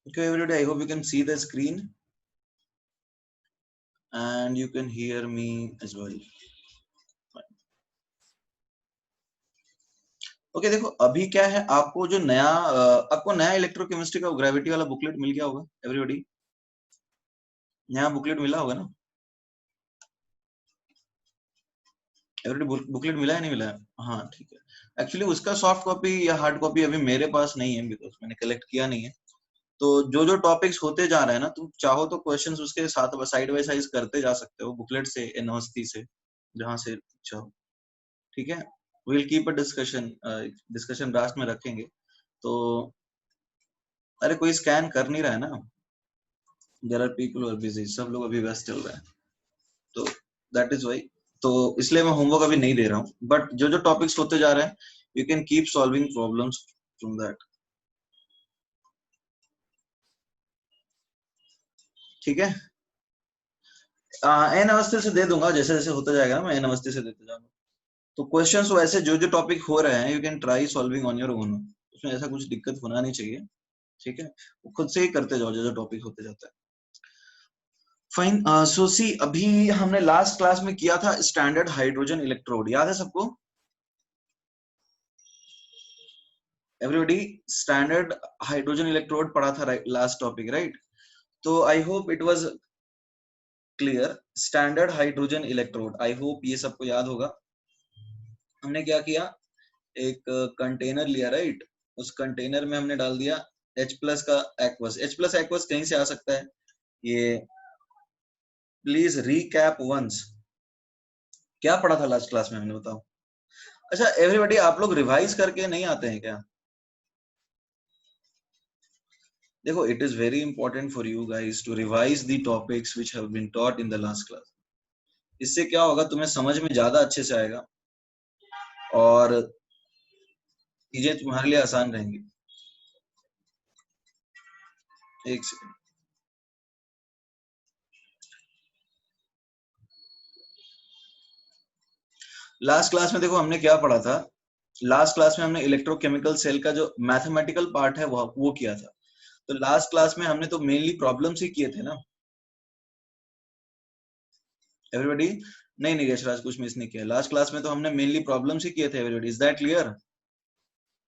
Okay, everybody, I hope you can see the screen and you can hear me as well. Okay देखो अभी क्या है आपको जो नया आपको नया इलेक्ट्रोकेमिस्ट्री का ग्रेविटी वाला बुकलेट मिल गया होगा एवरीबॉडी नया बुकलेट मिला होगा ना एवरीबॉडी बुकलेट मिला है नहीं मिला है हाँ ठीक है एक्चुअली उसका सॉफ्ट कॉपी या हार्ड कॉपी अभी मेरे पास नहीं है बिकॉज मैंने कलेक्ट किया नहीं है तो जो जो टॉपिक्स होते जा रहे हैं ना तुम चाहो तो क्वेश्चंस उसके साथ साइड बाय साइड करते जा सकते हो बुकलेट से यूनिवर्सिटी से जहां से चाहो ठीक है will keep a discussion last में रखेंगे तो अरे कोई स्कैन कर नहीं रहा है ना there are people are busy सब लोग अभी व्यस्त चल रहे हैं तो दैट इज वाई तो इसलिए मैं होमवर्क अभी नहीं दे रहा हूँ बट जो जो टॉपिक्स होते जा रहे हैं you can keep solving problems from that ठीक है एन अवस्थे से दे दूंगा जैसे जैसे होता जाएगा ना मैं एन अवस्थे से देते जाऊंगा तो क्वेश्चंस वैसे जो जो टॉपिक हो रहे हैं you can try solving on your own उसमें ऐसा कुछ दिक्कत होना नहीं चाहिए ठीक है वो खुद से ही करते जाओ जो जो टॉपिक होते जाता है फाइन सो सी अभी हमने लास्ट क्लास में किया था स्टैंडर्ड हाइड्रोजन इलेक्ट्रोड याद है सबको एवरीबॉडी स्टैंडर्ड हाइड्रोजन इलेक्ट्रोड पढ़ा था लास्ट टॉपिक राइट तो I hope it was clear standard hydrogen electrode I hope ये सबको याद होगा हमने क्या किया एक कंटेनर लिया राइट उस कंटेनर में हमने डाल दिया H प्लस का एक्वस H प्लस एक्वस कहीं से आ सकता है ये प्लीज रीकैप वंस क्या पढ़ा था लास्ट क्लास में हमने बताओ अच्छा एवरीबॉडी आप लोग रिवाइज करके नहीं आते हैं क्या देखो it is very important for you guys to revise the topics which have been taught in the last class इससे क्या होगा तुम्हें समझ में ज्यादा अच्छे से आएगा और चीजें तुम्हारे लिए आसान रहेंगी एक सेकंड लास्ट क्लास में देखो हमने क्या पढ़ा था लास्ट क्लास में हमने इलेक्ट्रोकेमिकल सेल का जो मैथमेटिकल पार्ट है वो किया था तो लास्ट क्लास में हमने तो मेनली प्रॉब्लम्स ही किए थे ना एवरीबॉडी नहीं नहीं यशराज कुछ मिस नहीं किया लास्ट क्लास में तो हमने मेनली प्रॉब्लम्स ही किए थे एवरीबॉडी इज दैट क्लियर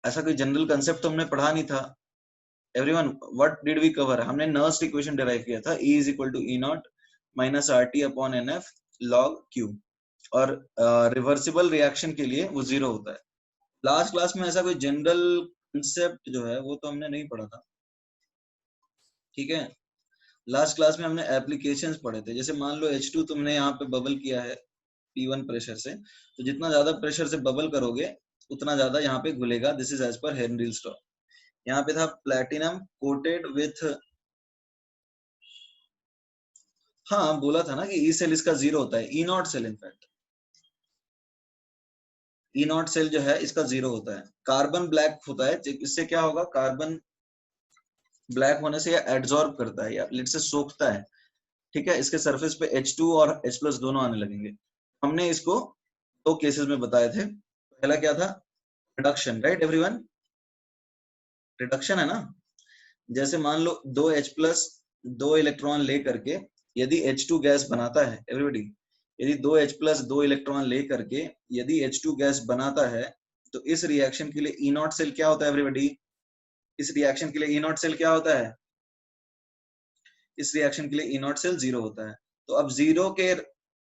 ऐसा कोई जनरल कंसेप्ट तो हमने पढ़ा नहीं था everyone what did we cover हमने नर्स्ट इक्वेशन डिराइव किया था E is equal to E naught minus R T upon n F log Q और रिवर्सिबल रिएक्शन के लिए वो जीरो होता है लास्ट क्लास में ऐसा कोई जनरल कंसेप्ट जो है वो तो हमने नहीं पढ़ा था ठीक है लास्ट क्लास में हमने एप्लीकेशंस पढ़े थे जैसे मान लो H2 तुमने यहाँ पे बबल किया है P1 प्रेशर से तो जितना ज्यादा प्रेशर से बबल करोगे उतना ज्यादा यहाँ पे घुलेगा this is as per Henry's law यहाँ पे था प्लेटिनम कोटेड विथ हाँ बोला था ना कि ई सेल इसका जीरो होता है E not cell in fact E not cell जो है इसका जीरो होता है कार्बन ब्लैक होता है इससे क्या होगा कार्बन ब्लैक होने से यह एड्सॉर्ब करता है या लिट से सोखता है ठीक है इसके सरफेस पे H2 और H प्लस दोनों आने लगेंगे हमने इसको दो केसेस में बताए थे पहला क्या था रिडक्शन राइट एवरीवन रिडक्शन है ना जैसे मान लो दो H प्लस दो इलेक्ट्रॉन ले करके यदि H2 गैस बनाता है एवरीबॉडी यदि दो H प्लस दो इलेक्ट्रॉन ले करके यदि H2 गैस बनाता है तो इस रिएक्शन के लिए ई नॉट सेल क्या होता है एवरीबॉडी इस रिएक्शन के लिए ई नॉट सेल क्या होता है इस रिएक्शन के लिए ई नॉट सेल जीरो होता है तो अब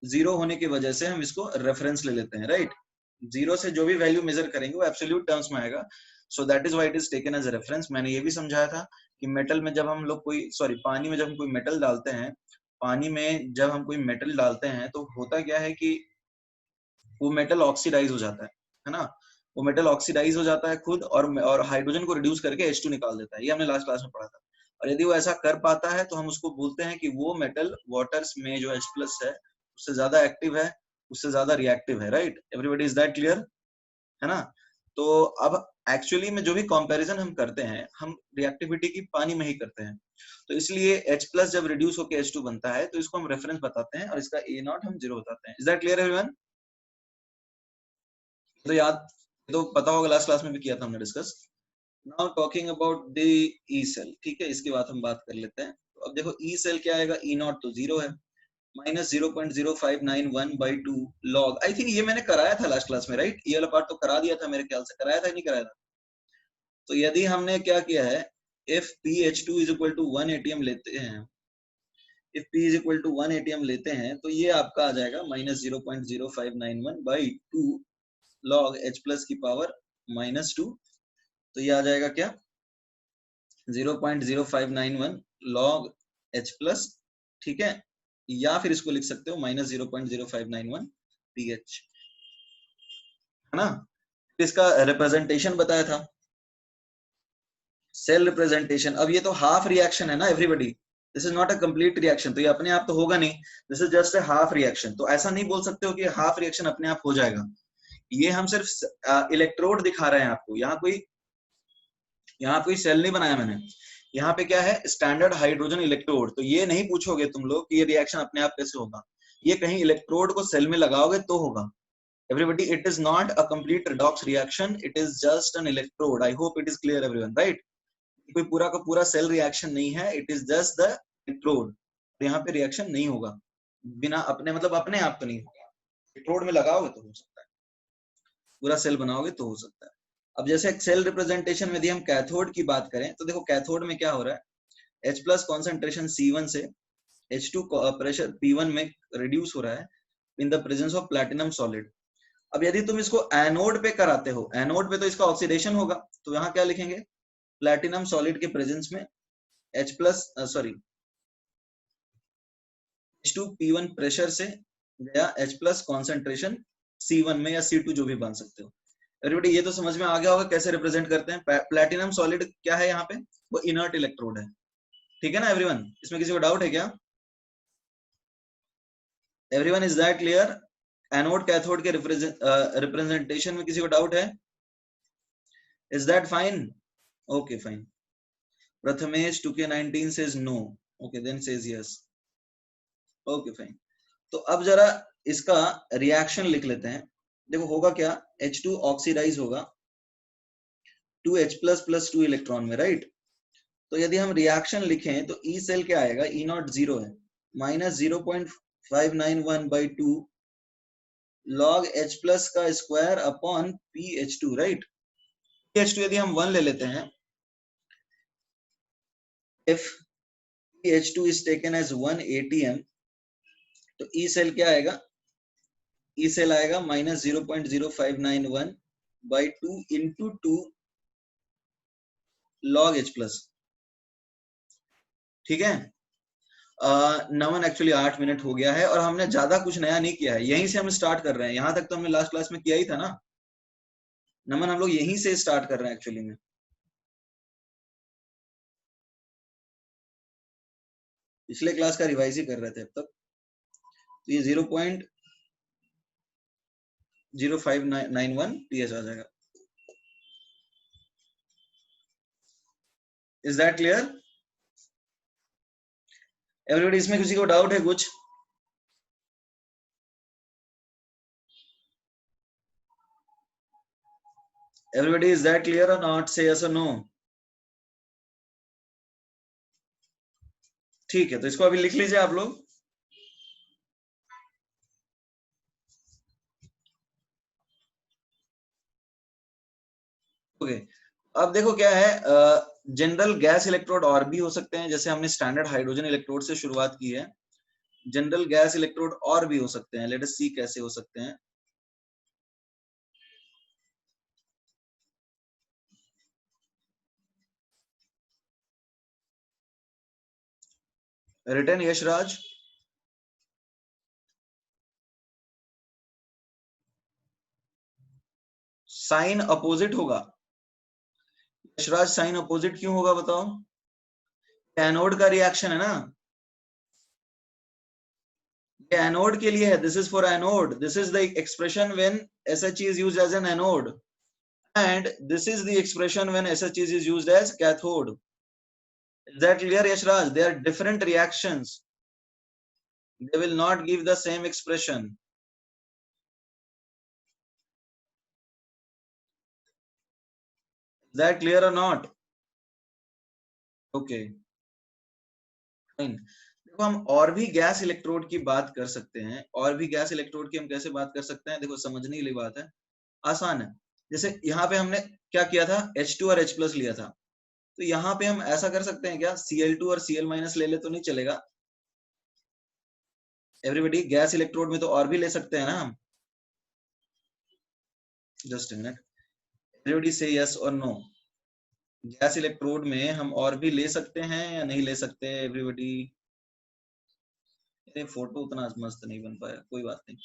जीरो होने की वजह से हम इसको रेफरेंस ले लेते हैं राइट जीरो से जो भी वैल्यू मेजर करेंगे वो एब्सोल्यूट टर्म्स में आएगा so that is why it is taken as a reference मैंने ये भी समझाया था कि मेटल में जब हम लोग कोई सॉरी पानी में जब हम कोई मेटल डालते हैं पानी में जब हम कोई मेटल डालते हैं तो होता क्या है कि वो मेटल ऑक्सीडाइज हो जाता है ना वो मेटल ऑक्सीडाइज हो जाता है खुद और हाइड्रोजन को रिड्यूस करके H2 निकाल देता है ये हमने लास्ट क्लास में पढ़ा था और यदि वो ऐसा कर पाता है तो हम उसको बोलते हैं कि वो मेटल वाटर्स में जो H प्लस है उससे ज्यादा एक्टिव है उससे ज्यादा रिएक्टिव है right everybody is that clear है ना तो अब एक्चुअली में जो भी कंपैरिजन हम करते हैं हम रिएक्टिविटी की पानी में ही करते हैं तो इसलिए H प्लस जब रिड्यूस होकर H2 बनता है तो इसको हम रेफरेंस बताते हैं और इसका ए नॉट हम जीरो बताते हैं इज दैट क्लियर एवरीवन तो याद तो पता होगा लास्ट क्लास में भी किया था हमने discuss now talking about the E cell, ठीक है, इसकी बात कर लेते हैं। तो अब देखो ई सेल क्या आएगा, ई नॉट तो जीरो है, minus 0.0591 by 2 log, I think ये मैंने कराया था लास्ट क्लास में, राइट? ये वाला पार्ट तो करा दिया था मेरे ख्याल से, कराया था नहीं कराया था? तो यदि हमने क्या किया है, if pH2 is equal to 1 atm लेते हैं, if p is equal to 1 atm लेते हैं, तो ये आपका आ जाएगा minus 0.0591 by 2 log h plus की पावर माइनस 2। तो ये आ जाएगा क्या, 0.0591 log h प्लस, ठीक है, या फिर इसको लिख सकते हो माइनस 0.0591 pH, है ना? इसका रिप्रेजेंटेशन बताया था, सेल रिप्रेजेंटेशन। अब ये तो हाफ रिएक्शन है ना everybody, this is not a complete reaction, तो ये अपने आप तो होगा नहीं, this is just a half reaction. तो ऐसा नहीं बोल सकते हो कि हाफ रिएक्शन अपने आप हो जाएगा, ये हम सिर्फ इलेक्ट्रोड दिखा रहे हैं आपको। यहाँ कोई सेल नहीं बनाया मैंने, यहाँ पे क्या है, स्टैंडर्ड हाइड्रोजन इलेक्ट्रोड। तो ये नहीं पूछोगे तुम लोग कि ये रिएक्शन अपने आप कैसे होगा, ये कहीं इलेक्ट्रोड को सेल में लगाओगे तो होगा। Everybody, it is not a complete redox reaction, it is just an electrode. I hope it is clear everyone, right? कोई पूरा का पूरा सेल रिएक्शन नहीं है, it is just the electrode. यहाँ पे रिएक्शन नहीं होगा बिना अपने, मतलब अपने आप तो नहीं होगा, इलेक्ट्रोड में लगाओगे तो हो सकता है, पूरा सेल बनाओगे तो हो सकता है। अब जैसे सेल रिप्रेजेंटेशन में यदि हम कैथोड की बात करें, तो देखो कैथोड में क्या हो रहा है, H प्लस कॉन्सेंट्रेशन C1 से H2 प्रेशर P1 में रिड्यूस हो रहा है in the presence of platinum solid. अब यदि तुम इसको एनोड पे कराते हो, एनोड पे तो इसका ऑक्सीडेशन होगा, तो यहाँ क्या लिखेंगे, प्लैटिनम सॉलिड के प्रेजेंस में H plus sorry H2P1 pressure से गया H प्लस कॉन्सेंट्रेशन C1 में, या C2 जो भी बन सकते हो। एवरीबॉडी ये तो समझ में आ गया होगा कैसे रिप्रेजेंट करते हैं। प्लैटिनम सॉलिड क्या है यहाँ पे, वो इनर्ट इलेक्ट्रोड है, ठीक है ना एवरीवन? इसमें किसी को डाउट है क्या? Everyone, is that clear? Anode cathode के रिप्रेजेंटेशन में किसी को डाउट है? Is that fine? Okay fine. Prathamesh 2K19 says no, okay then says yes, okay fine. तो अब जरा इसका रिएक्शन लिख लेते हैं। देखो होगा क्या, H2 ऑक्सीडाइज होगा 2H प्लस प्लस 2 इलेक्ट्रॉन में, राइट? तो यदि हम रिएक्शन लिखें तो ई सेल क्या आएगा, ई नॉट जीरो है, minus 0.591 by 2 log H plus का square upon PH2, right? PH2 यदि हम 1 ले लेते हैं, if PH2 is taken as 1 ATM, तो ई सेल क्या आएगा, ई सेल आएगा minus 0.0591 by 2 into 2 log H plus, ठीक है? नमन, एक्चुअली 8 मिनट हो गया है और हमने ज्यादा कुछ नया नहीं किया है, यहीं से हम स्टार्ट कर रहे हैं। यहाँ तक तो हमने लास्ट क्लास में किया ही था ना नमन, हम लोग यहीं से स्टार्ट कर रहे हैं एक्चुअली में। पिछले क्लास का रिवाइज ही कर रहे थे अब तक। तो ये 0.0591 pH आ जाएगा। Is that clear everybody? इसमें किसी को डाउट है कुछ? एवरीबॉडी, इज दैट क्लियर और नॉट? से यस और नो? ठीक है, तो इसको अभी लिख लीजिए आप लोग। ओके, अब देखो क्या है, जनरल गैस इलेक्ट्रोड और भी हो सकते हैं, जैसे हमने स्टैंडर्ड हाइड्रोजन इलेक्ट्रोड से शुरुआत की है। जनरल गैस इलेक्ट्रोड और भी हो सकते हैं, लेट अस सी कैसे हो सकते हैं। रिटर्न यशराज, साइन अपोजिट होगा। यशराज, साइन अपोजिट क्यों होगा बताओ? एनोड का रिएक्शन है ना, ये एनोड के लिए है, this is for anode, this is the expression when SH is used as an anode and this is the expression when SH is used as cathode. Is that clear Yashraj? They are different reactions, they will not give the same expression. That clear और not? Okay fine. देखो हम और भी gas electrode की बात कर सकते हैं, और भी गैस इलेक्ट्रोड की हम कैसे बात कर सकते हैं, देखो समझने वाली बात है, आसान है। जैसे यहाँ पे हमने क्या किया था, H2 और H+ लिया था, तो यहाँ पे हम ऐसा कर सकते हैं क्या, Cl2 और Cl- ले ले तो नहीं चलेगा? एवरीबॉडी, गैस इलेक्ट्रोड में तो और भी ले सकते हैं ना हम? जस्ट अ मिनट, एवरीबॉडी से यस और नो, गैस इलेक्ट्रोड में हम और भी ले सकते हैं या नहीं ले सकते एवरीबॉडी? ये फोटो उतना मस्त नहीं बन पाया, कोई बात नहीं।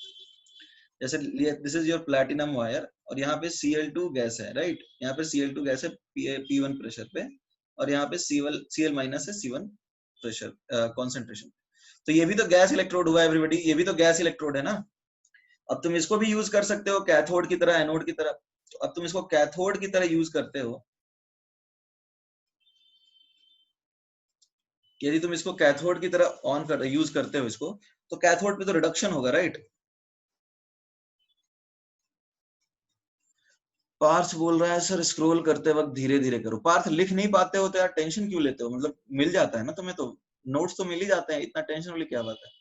जैसे this is your platinum wire, और यहाँ पे Cl2 गैस है, राइट? यहाँ पे Cl2 गैस है P1 प्रेशर पे, और यहाँ पे Cl- है C1 प्रेशर कॉन्सेंट्रेशन। तो ये भी तो गैस इलेक्ट्रोड हुआ एवरीबॉडी, ये भी तो गैस इलेक्ट्रोड है ना? अब तुम इसको भी यूज कर सकते हो कैथोड की तरह, एनोड की तरह। तो अब तुम इसको कैथोड की तरह यूज करते हो, यदि तुम इसको कैथोड की तरह यूज करते हो इसको, तो कैथोड पे तो रिडक्शन होगा, राइट? पार्थ बोल रहा है सर स्क्रॉल करते वक्त धीरे धीरे करो। पार्थ लिख नहीं पाते हो तो यार टेंशन क्यों लेते हो, मतलब मिल जाता है ना तुम्हें, तो नोट्स तो मिल ही जाते हैं, इतना टेंशन वाली क्या बात है?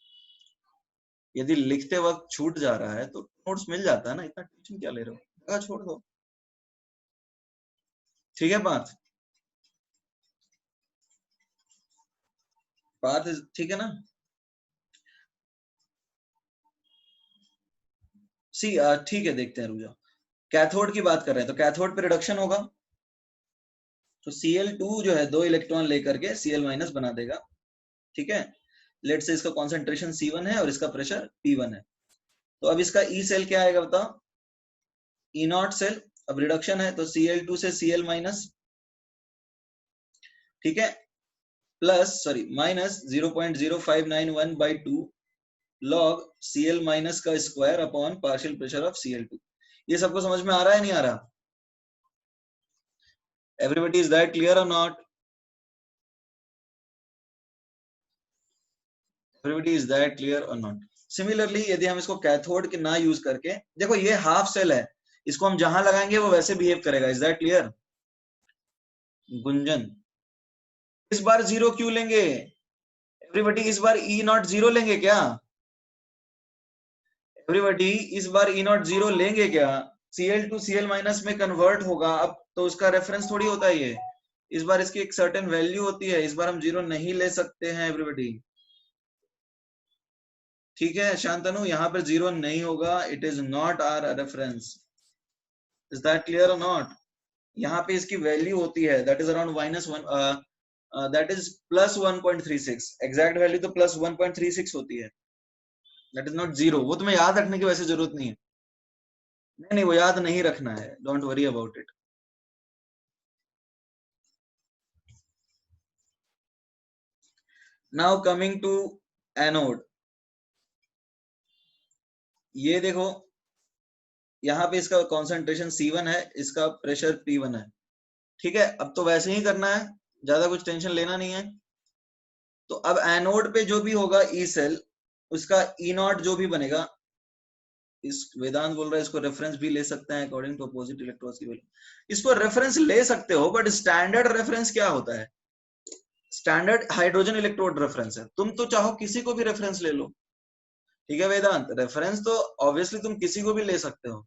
यदि लिखते वक्त छूट जा रहा है तो नोट्स मिल जाता है ना, इतना टेंशन क्या ले रहे हो, जगह छोड़ दो। ठीक है पार्थ? पार्थ ठीक है ना? सी ठीक है, देखते हैं, रुक जाओ। कैथोड की बात कर रहे हैं तो कैथोड पे रिडक्शन होगा, तो Cl2 जो है 2 इलेक्ट्रॉन लेकर के Cl- बना देगा, ठीक है? लेट से इसका कॉन्सेंट्रेशन C1 है और इसका प्रेशर P1 है। तो अब इसका ई सेल क्या आएगा बताओ? ई नॉट सेल। अब रिडक्शन है तो Cl2 से Cl-, ठीक है, plus sorry minus 0.0591/2 log Cl- का square upon partial pressure of Cl2। ये सबको समझ में आ रहा है नहीं आ रहा? एवरीबॉडी, इज दैट क्लियर और not? Everybody, is that clear और नॉट? सिमिलरली यदि हम इसको कैथोड के ना यूज करके, देखो ये हाफ सेल है, इसको हम जहां लगाएंगे वो वैसे बिहेव करेगा, इज दैट क्लियर? गुंजन, इस बार जीरो क्यों लेंगे एवरीबॉडी? इस बार ई नॉट जीरो लेंगे क्या एवरीबॉडी? इस बार ई नॉट जीरो लेंगे क्या? Cl2 Cl- में कन्वर्ट होगा, अब तो उसका रेफरेंस थोड़ी होता है ये, इस बार इसकी एक सर्टेन वैल्यू होती है, इस बार हम जीरो नहीं ले सकते हैं एवरीबॉडी। ठीक है शांतनु, यहाँ पर जीरो नहीं होगा, it is not our reference, is that clear और नॉट? यहाँ पे इसकी वैल्यू होती है that is around -1, that is +1.36, exact value तो +1.36 होती है, दैट इज नॉट जीरो। वो तुम्हें याद रखने की वैसे जरूरत नहीं है, नहीं नहीं वो याद नहीं रखना है, don't worry about it. Now coming to anode, ये देखो यहाँ पे इसका कॉन्सेंट्रेशन C1 है, इसका प्रेशर P1 है, ठीक है? अब तो वैसे ही करना है, ज्यादा कुछ टेंशन लेना नहीं है। तो अब एनोड पे जो भी होगा ई सेल, उसका ई नॉट जो भी बनेगा, इस वेदांत बोल रहा है इसको रेफरेंस भी ले सकते हैं अकॉर्डिंग टू अपोजिट इलेक्ट्रॉन्स की वैल्यू। इसको रेफरेंस ले सकते हो, बट स्टैंडर्ड रेफरेंस क्या होता है? स्टैंडर्ड हाइड्रोजन इलेक्ट्रोड रेफरेंस है, तुम तो चाहो किसी को भी रेफरेंस ले लो, ठीक है वेदांत? रेफरेंस तो ऑब्वियसली तुम किसी को भी ले सकते हो,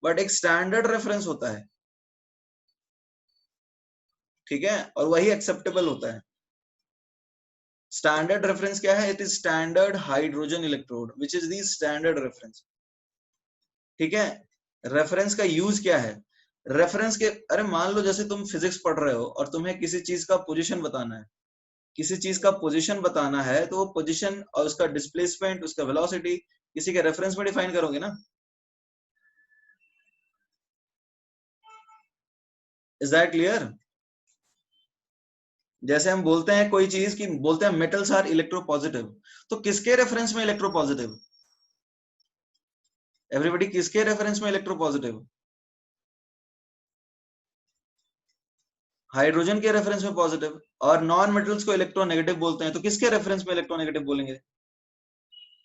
बट एक स्टैंडर्ड रेफरेंस होता है, ठीक है? और वही एक्सेप्टेबल होता है। स्टैंडर्ड रेफरेंस क्या है? It is standard hydrogen electrode which is the standard reference, ठीक है? रेफरेंस का यूज क्या है? रेफरेंस के, अरे मान लो जैसे तुम फिजिक्स पढ़ रहे हो और तुम्हें किसी चीज का पोजीशन बताना है, किसी चीज का पोजीशन बताना है, तो वो पोजीशन और उसका डिस्प्लेसमेंट, उसका वेलोसिटी किसी के रेफरेंस में डिफाइन करोगे ना? Is that clear? जैसे हम बोलते हैं कोई चीज की, बोलते हैं मेटल्स आर इलेक्ट्रोपॉजिटिव, तो किसके रेफरेंस में इलेक्ट्रोपॉजिटिव एवरीबॉडी? किसके रेफरेंस में इलेक्ट्रोपॉजिटिव? हाइड्रोजन के रेफरेंस में पॉजिटिव। और नॉन मेटल्स को इलेक्ट्रोनेगेटिव बोलते हैं, तो किसके रेफरेंस में इलेक्ट्रोनेगेटिव बोलेंगे?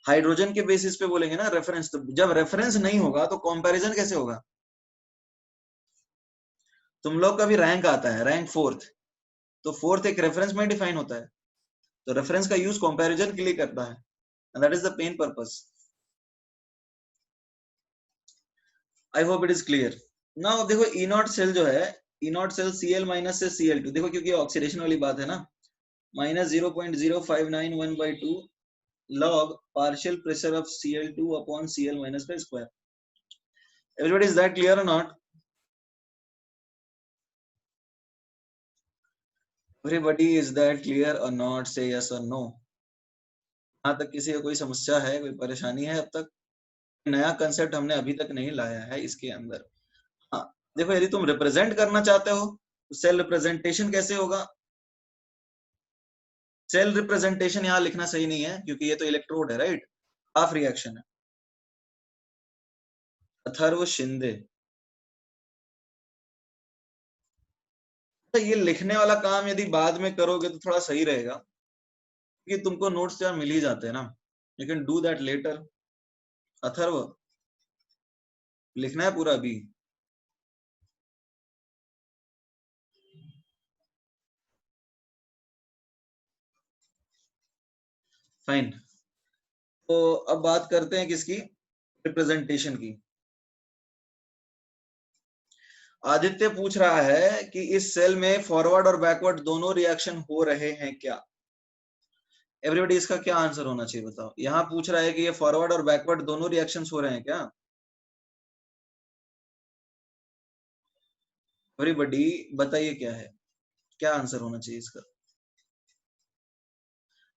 हाइड्रोजन के बेसिस पे बोलेंगे ना रेफरेंस। तो जब रेफरेंस नहीं होगा तो कंपैरिजन कैसे होगा? तुम लोग का भी रैंक आता है, रैंक फोर्थ, तो फोर्थ एक रेफरेंस में डिफाइन होता है, तो रेफरेंस का यूज कंपैरिजन के लिए करता है, and that is the main purpose. I hope it is clear. Now देखो ई नॉट सेल जो है, E not cell Cl minus से Cl2, देखो क्योंकि ऑक्सीडेशन वाली बात है ना, minus 0.0591/2 log partial pressure of Cl2 upon Cl minus का square. Everybody is that clear or not? Everybody is that clear or not? Say yes or no. यहाँ तक किसी को कोई समस्या है, कोई परेशानी है? अब तक नया कंसेप्ट हमने अभी तक नहीं लाया है इसके अंदर। हाँ देखो, यदि तुम रिप्रेजेंट करना चाहते हो तो सेल रिप्रेजेंटेशन कैसे होगा? सेल रिप्रेजेंटेशन यहाँ लिखना सही नहीं है क्योंकि ये तो इलेक्ट्रोड है, राइट, हाफ रिएक्शन है। अथर्व शिंदे, तो ये लिखने वाला काम यदि बाद में करोगे तो थोड़ा सही रहेगा, क्योंकि तुमको नोट्स यार मिल ही जाते हैं ना, you can do that later. Atharva लिखना है पूरा अभी। फाइन, तो अब बात करते हैं किसकी, रिप्रेजेंटेशन की। आदित्य पूछ रहा है कि इस सेल में फॉरवर्ड और बैकवर्ड दोनों रिएक्शन हो रहे हैं क्या? एवरीबॉडी इसका क्या आंसर होना चाहिए बताओ। यहाँ पूछ रहा है कि ये फॉरवर्ड और बैकवर्ड दोनों रिएक्शंस हो रहे हैं क्या? एवरीबॉडी बताइए क्या है, क्या आंसर होना चाहिए इसका?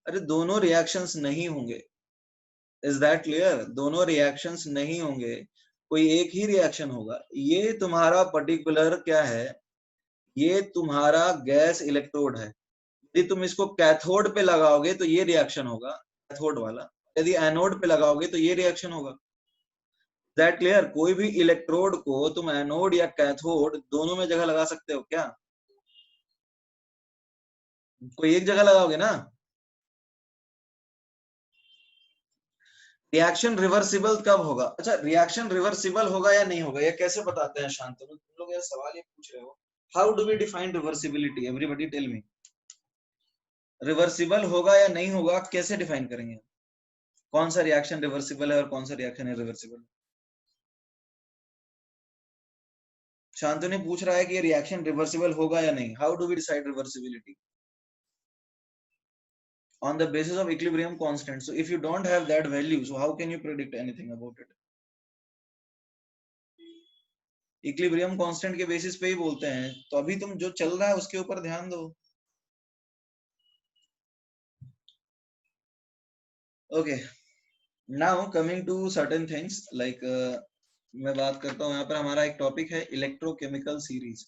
अरे दोनों रिएक्शंस नहीं होंगे, इज दैट क्लियर? दोनों रिएक्शंस नहीं होंगे, कोई एक ही रिएक्शन होगा। ये तुम्हारा पर्टिकुलर क्या है, ये तुम्हारा गैस इलेक्ट्रोड है। यदि तुम इसको कैथोड पे लगाओगे तो ये रिएक्शन होगा, कैथोड वाला। यदि एनोड पे लगाओगे तो ये रिएक्शन होगा। That clear? कोई भी इलेक्ट्रोड को तुम एनोड या कैथोड दोनों में जगह लगा सकते हो क्या? कोई एक जगह लगाओगे ना। रिएक्शन रिवर्सिबल कब होगा? अच्छा, रिएक्शन रिवर्सिबल होगा या नहीं होगा, ये कैसे बताते हैं शांतनु? तुम लोग ये सवाल ये पूछ रहे हो, how do we define reversibility? Everybody tell me, reversible होगा या नहीं होगा कैसे डिफाइन करेंगे? कौन सा रिएक्शन रिवर्सिबल है और कौन सा रिएक्शन इरिवर्सिबल? शांतनु पूछ रहा है कि ये रिएक्शन रिवर्सिबल होगा या नहीं, how do we decide reversibility? On the basis of equilibrium constant. So if you don't have that value, so how can you predict anything about it? Equilibrium constant के basis पे ही बोलते हैं, तो अभी तुम जो चल रहा है उसके ऊपर ध्यान दो। Okay, now coming to certain things like, मैं बात करता हूँ यहाँ पर हमारा एक टॉपिक है इलेक्ट्रोकेमिकल सीरीज।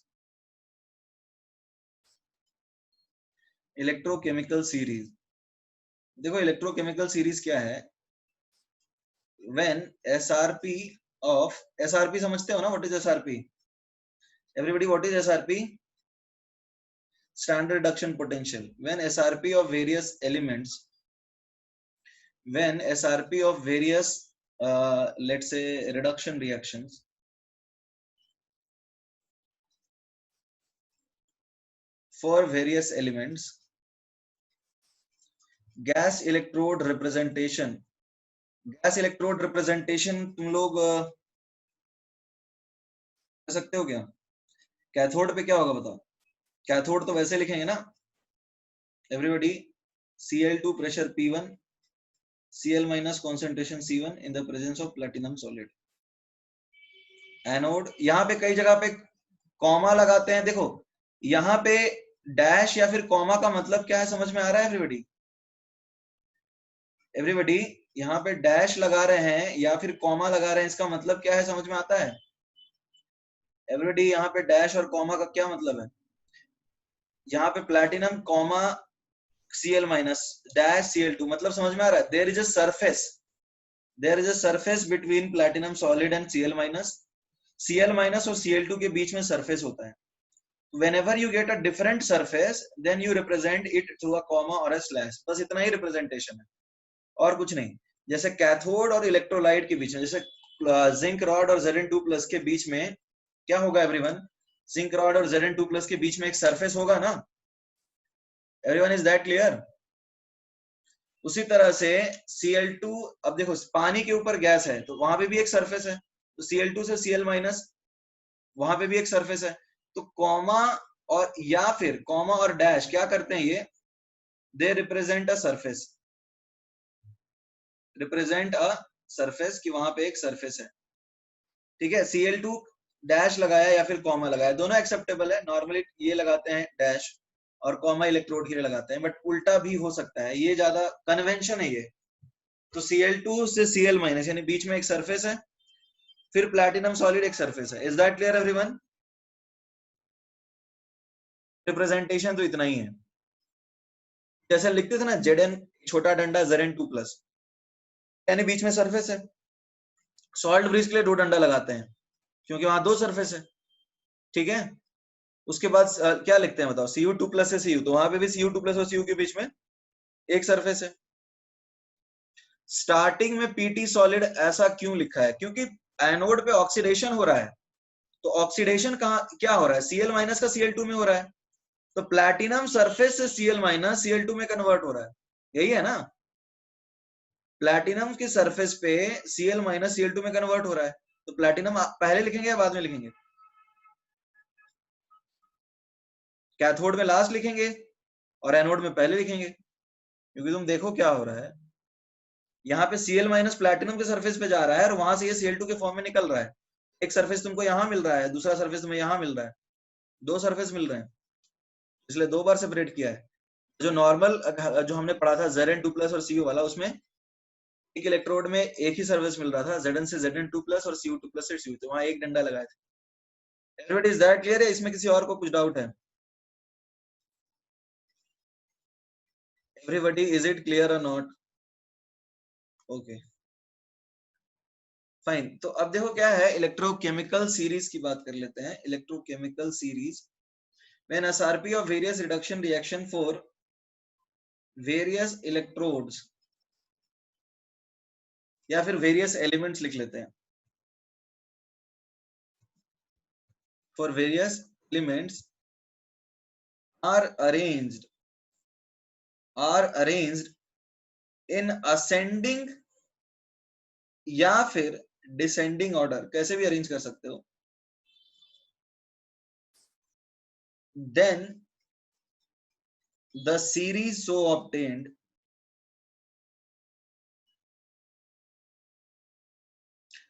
इलेक्ट्रोकेमिकल सीरीज, देखो इलेक्ट्रोकेमिकल सीरीज क्या है? व्हेन SRP ऑफ, SRP समझते हो ना, what is SRP? Everybody what is SRP? Standard reduction potential. When SRP of various elements, when SRP of various let's say reduction reactions for various elements, gas electrode representation, gas electrode representation तुम लोग कर सकते हो क्या? Cathode पे क्या होगा बताओ? कैथोड तो वैसे लिखेंगे ना everybody, Cl2 pressure P1, Cl minus concentration C1 in the presence of platinum solid। Anode, यहाँ पे कई जगह पे कॉमा लगाते हैं, देखो यहाँ पे डैश या फिर कॉमा का मतलब क्या है, समझ में आ रहा है एवरीबॉडी? एवरीबॉडी यहाँ पे डैश लगा रहे हैं या फिर कॉमा लगा रहे हैं, इसका मतलब क्या है, समझ में आता है? एवरीबॉडी यहाँ पे डैश और कॉमा का क्या मतलब है? यहाँ पे platinum comma Cl minus dash Cl2, मतलब समझ में आ रहा है? There is a surface, there is a surface between platinum solid and Cl minus. Cl minus और Cl2 के बीच में सरफेस होता है। Whenever you get a different surface, then you represent it through a comma or a slash। बस इतना ही representation है और कुछ नहीं। जैसे कैथोड और इलेक्ट्रोलाइट के बीच में, जैसे जिंक रॉड और Zn2 प्लस के बीच में क्या होगा एवरीवन? जिंक रॉड और Zn2+ के बीच में एक सरफेस होगा ना, एवरीवन इज दैट क्लियर? उसी तरह से Cl2, अब देखो पानी के ऊपर गैस है तो वहां पे भी एक सरफेस है, तो Cl2 से Cl- वहां पे भी एक सरफेस है, तो कॉमा और या फिर कॉमा और डैश क्या करते हैं, ये they represent a surface, represent a surface, कि वहां पे एक सरफेस है, ठीक है। Cl2 डैश लगाया या फिर कॉमा लगाया, दोनों एक्सेप्टेबल है। नॉर्मली ये लगाते हैं डैश और कॉमा इलेक्ट्रोड के लिए लगाते हैं, बट उल्टा भी हो सकता है, ये ज्यादा कन्वेंशन है ये। तो Cl2 से Cl- यानी बीच में एक सरफेस है, फिर प्लैटिनम सॉलिड एक सरफेस है। Is that clear everyone? Representation तो इतना ही है, जैसे लिखते थे ना Zn छोटा डंडा Zn2+, यानी बीच में सरफेस है। सॉल्ट ब्रिज के लिए 2 डंडा लगाते हैं क्योंकि वहां 2 सरफेस है, ठीक है। उसके बाद क्या लिखते हैं बताओ, Cu2+ से Cu, तो वहां पे भी Cu2+ और Cu के बीच में एक सरफेस है। स्टार्टिंग में Pt सॉलिड ऐसा क्यों लिखा है, क्योंकि एनोड पे ऑक्सीडेशन हो रहा है, तो ऑक्सीडेशन कहाँ क्या हो रहा है, Cl- का Cl2 में हो रहा है, तो प्लैटिनम सरफेस से Cl- Cl2 में कन्वर्ट हो रहा है, यही है ना। प्लैटिनम की सरफेस पे Cl- Cl2 में कन्वर्ट हो रहा है, तो प्लैटिनम पहले लिखेंगे या बाद में लिखेंगे? कैथोड में लास्ट लिखेंगे और एनोड में पहले लिखेंगे, क्योंकि तुम देखो क्या हो रहा है, यहाँ पे Cl- प्लैटिनम के सरफेस पे जा रहा है और वहां से ये Cl2 के फॉर्म में निकल रहा है। एक सरफेस तुमको यहाँ मिल रहा है, दूसरा सरफेस तुम्हें यहाँ मिल रहा है, 2 सरफेस मिल रहे हैं, इसलिए 2 बार सेपरेट किया है। जो नॉर्मल जो हमने पढ़ा था Zn2+ और Cu वाला, उसमें एक इलेक्ट्रोड में एक ही सर्विस मिल रहा था, Zn से Zn2+ और Cu2+ से Cu, तो वहां एक डंडा लगाया था। एवरीबॉडी इज दैट क्लियर है? इसमें किसी और को कुछ डाउट है? एवरीबॉडी इज इट क्लियर और नॉट? Okay fine. तो अब देखो क्या है, इलेक्ट्रोकेमिकल सीरीज की बात कर लेते हैं। Electrochemical series, when SRP of various reduction reaction for various electrodes, या फिर वेरियस एलिमेंट्स लिख लेते हैं, for various elements are arranged in ascending या फिर डिसेंडिंग ऑर्डर, कैसे भी अरेंज कर सकते हो, then the series so obtained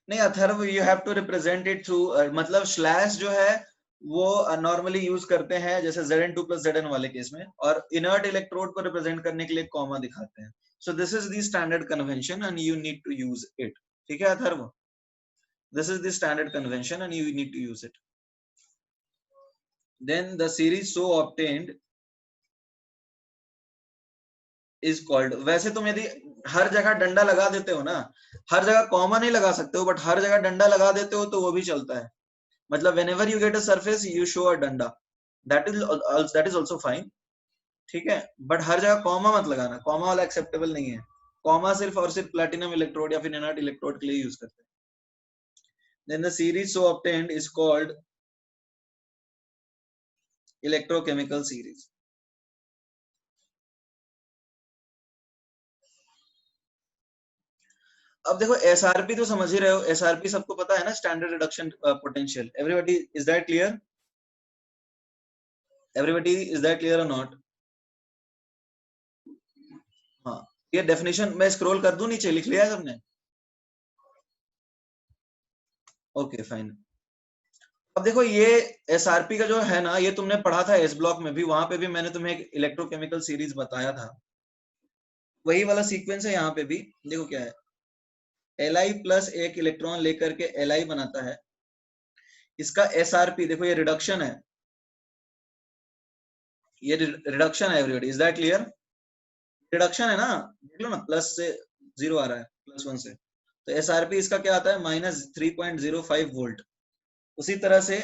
नहीं Atharva, you have to represent it through, मतलब स्लैश जो है वो नॉर्मली यूज करते हैं जैसे Zn2+ Zn वाले केस में, और इनर्ट इलेक्ट्रोड को रिप्रेजेंट करने के लिए कॉमा दिखाते हैं। So this is the standard convention and you need to use it, ठीक है Atharva? This is the standard convention and you need to use it. Then the series so obtained is called, वैसे तुम यदि हर जगह डंडा लगा देते हो ना, हर जगह कॉमा नहीं लगा सकते हो, बट हर जगह डंडा लगा देते हो तो वो भी चलता है। मतलब whenever you get a surface you show a डंडा, that is also fine, ठीक है। बट हर जगह कॉमा मत लगाना, कॉमा वाला एक्सेप्टेबल नहीं है। कॉमा सिर्फ और सिर्फ प्लैटिनम इलेक्ट्रोड या फिर इनर्ट इलेक्ट्रोड के लिए यूज करते हैं। then the series so obtained is called electrochemical series। अब देखो एसआरपी तो समझ ही रहे हो, एसआरपी सबको पता है ना, standard reduction potential. Everybody is that clear? Everybody is that clear और नॉट? हाँ, ये डेफिनेशन मैं स्क्रॉल कर दूं नीचे, लिख लिया है सबने? Okay fine. अब देखो ये एसआरपी का जो है ना, ये तुमने पढ़ा था एस ब्लॉक में भी, वहां पे भी मैंने तुम्हें एक इलेक्ट्रोकेमिकल सीरीज बताया था, वही वाला सीक्वेंस है यहाँ पे भी। देखो क्या है, Li+ एक इलेक्ट्रॉन लेकर के Li बनाता है, इसका एसआरपी देखो, ये रिडक्शन है, ये रिडक्शन है। Everybody is that clear? Reduction है ना, देख लो ना, प्लस से 0 आ रहा है, +1 से, तो एसआरपी इसका क्या आता है, -3.05 वोल्ट। उसी तरह से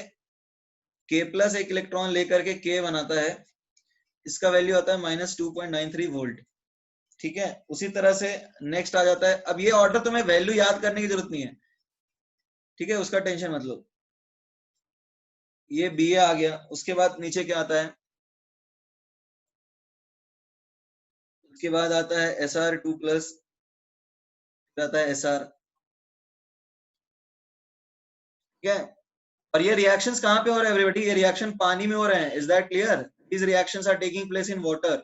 K+ एक इलेक्ट्रॉन लेकर के K बनाता है, इसका वैल्यू आता है -2.93 वोल्ट, ठीक है। उसी तरह से नेक्स्ट आ जाता है, अब ये ऑर्डर तुम्हें वैल्यू याद करने की जरूरत नहीं है, ठीक है, उसका टेंशन मत लो। ये Ba आ गया, उसके बाद नीचे क्या आता है, उसके बाद आता है Sr2 प्लस, आता है Sr, ठीक है। और ये रिएक्शंस कहाँ पे हो रहे हैं एवरीबॉडी, ये रिएक्शन पानी में हो रहे हैं, is that clear, these reactions are taking place in water.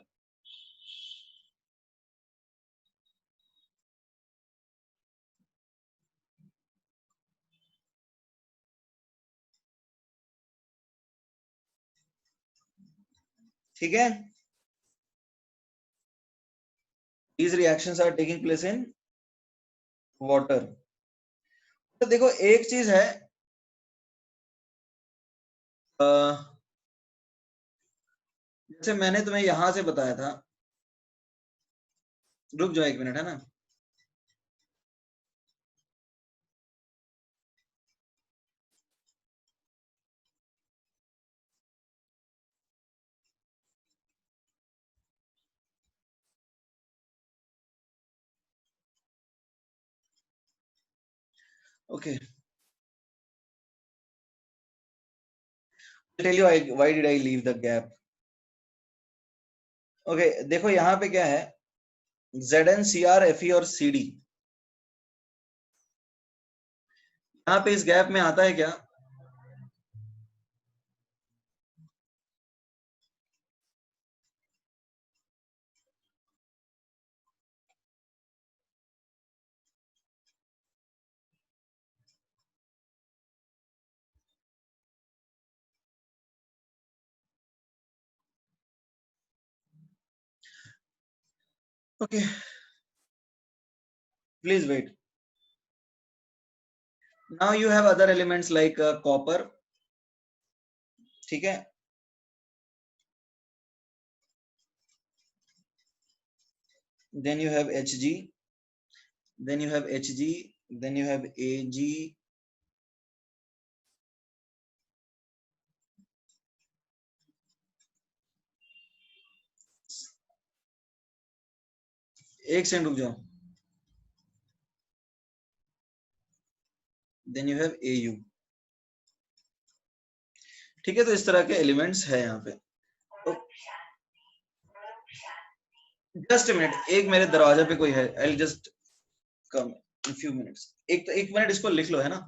ठीक है, these reactions are taking place in water। तो देखो एक चीज है, जैसे मैंने तुम्हें यहां से बताया था, रुक जाओ एक मिनट, है ना। Okay, tell you why did I leave the gap. Okay, देखो यहाँ पे क्या है, Zn Cr Fe और Cd, यहाँ पे इस गैप में आता है क्या, okay please wait. Now you have other elements like copper, ठीक है, then you have Hg, then you have Hg, then you have Ag, एक सेकंड रुक जाओ, then you have Au, ठीक है। तो इस तरह के एलिमेंट्स है यहाँ पे। तो जस्ट मिनट, एक मेरे दरवाजे पे कोई है, I just come in few minutes. एक मिनट इसको लिख लो, है ना,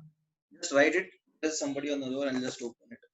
just right it, there's somebody on the door and just open it।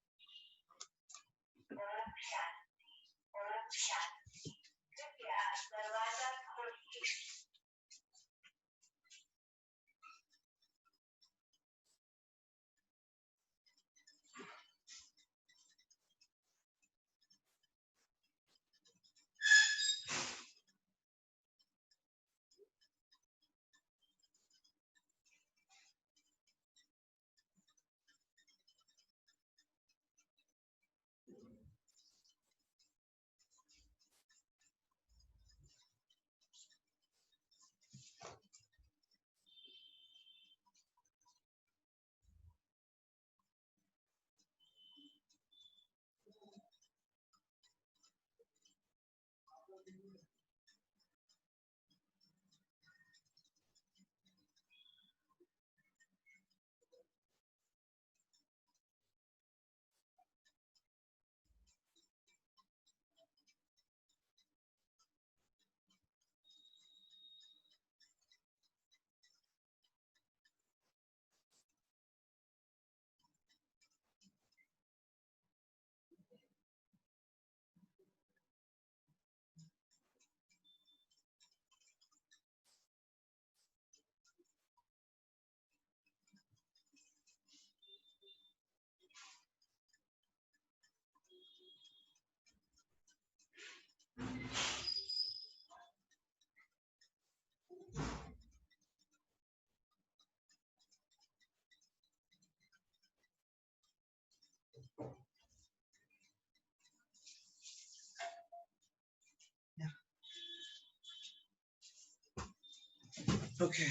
Okay,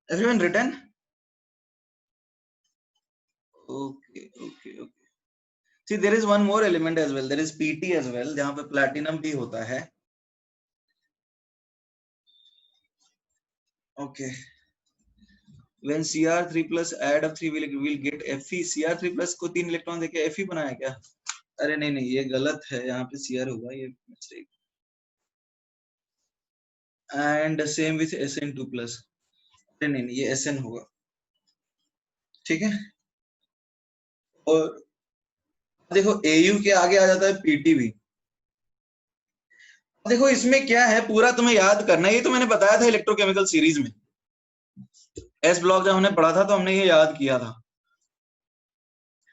everyone written? Okay। See, there is one more element as well, there is Pt as well, जहाँ पे platinum भी होता है। Okay, when Cr3 plus add of 3 will get Fe. Cr3 plus को 3 electron देके Fe बनाया क्या? अरे नहीं नहीं, ये गलत है, यहाँ पे Cr होगा, ये mistake. And same with Sn2 plus. अरे नहीं नहीं, ये Sn होगा. ठीक है. और देखो Au के आगे आ जाता है Pt भी. देखो इसमें क्या है, पूरा तुम्हें याद करना है. ये तो मैंने बताया था इलेक्ट्रोकेमिकल सीरीज में. एस ब्लॉक जब हमने पढ़ा था तो हमने ये याद किया था.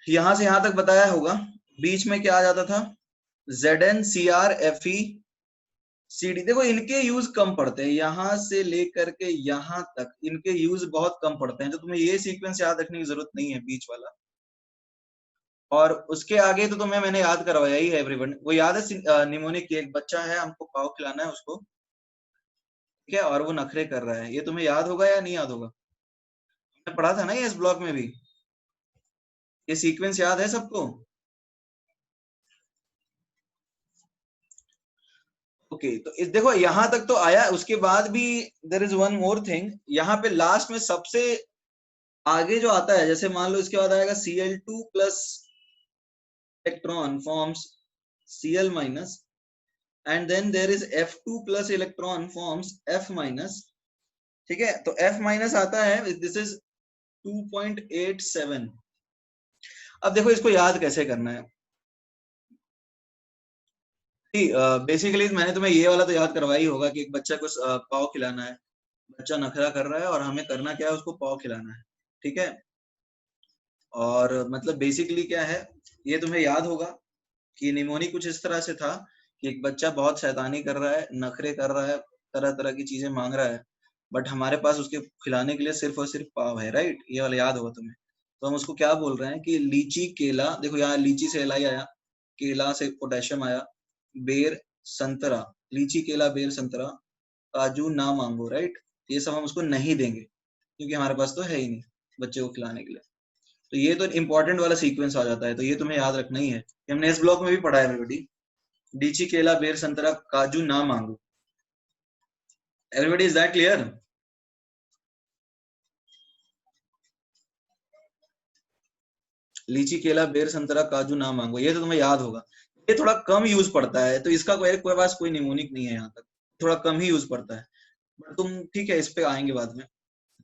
यहां से यहां तक बताया होगा. बीच में क्या आ जाता था? Zn Cr Fe CD. देखो इनके यूज कम पड़ते हैं, यहां से लेकर के यहां तक इनके यूज बहुत कम पड़ते हैं. तो तुम्हें ये सीक्वेंस याद रखने की जरूरत नहीं है, बीच वाला. और उसके आगे तो तुम्हें मैंने याद करवाया ही है एवरीवन. वो याद है निमोनिक, एक बच्चा है, हमको पाव खिलाना है उसको, ठीक है, और वो नखरे कर रहा है. ये तुम्हें याद होगा या नहीं याद होगा? हमने पढ़ा था ना ये इस ब्लॉक में भी. ये सीक्वेंस याद है सबको? ओके, तो इस देखो यहां तक तो आया. उसके बाद भी there is one more thing. यहाँ पे लास्ट में सबसे आगे जो आता है, जैसे मान लो इसके बाद आएगा Cl2 plus electron forms Cl minus, and then there is F2 plus electron forms F minus. ठीक है, तो F माइनस आता है, दिस इज 2.87. अब देखो इसको याद कैसे करना है. बेसिकली मैंने तुम्हें ये वाला तो याद करवाया ही होगा कि एक बच्चा को पाव खिलाना है. बच्चा नखरा कर रहा है और हमें करना क्या है, उसको पाव खिलाना है. ठीक है. और मतलब बेसिकली क्या है, ये तुम्हें याद होगा कि निमोनी कुछ इस तरह से था कि एक बच्चा बहुत शैतानी कर रहा है, नखरे कर रहा है, तरह तरह की चीजें मांग रहा है, बट हमारे पास उसके खिलाने के लिए सिर्फ और सिर्फ पाव है. राइट, ये वाला याद होगा तुम्हें. तो हम उसको क्या बोल रहे हैं कि लीची केला. देखो यहाँ लीची से Li आया, केला से पोटेशियम आया, बेर संतरा, लीची केला बेर संतरा, काजू ना मांगो. राइट, ये सब हम उसको नहीं देंगे क्योंकि हमारे पास तो है ही नहीं बच्चे को खिलाने के लिए. तो ये तो इंपॉर्टेंट वाला सीक्वेंस आ जाता है, तो ये तुम्हें याद रखना ही है. हमने इस ब्लॉक में भी पढ़ा है एवरीबॉडी. लीची केला बेर संतरा काजू ना मांगो. Everybody, is that clear? लीची केला बेर संतरा काजू ना मांगो, ये तो तुम्हें याद होगा. ये थोड़ा कम यूज पड़ता है, तो इसका कोई पास कोई निमोनिक नहीं है यहाँ तक, थोड़ा कम ही यूज पड़ता है. बट तुम ठीक है, इस पे आएंगे बाद में.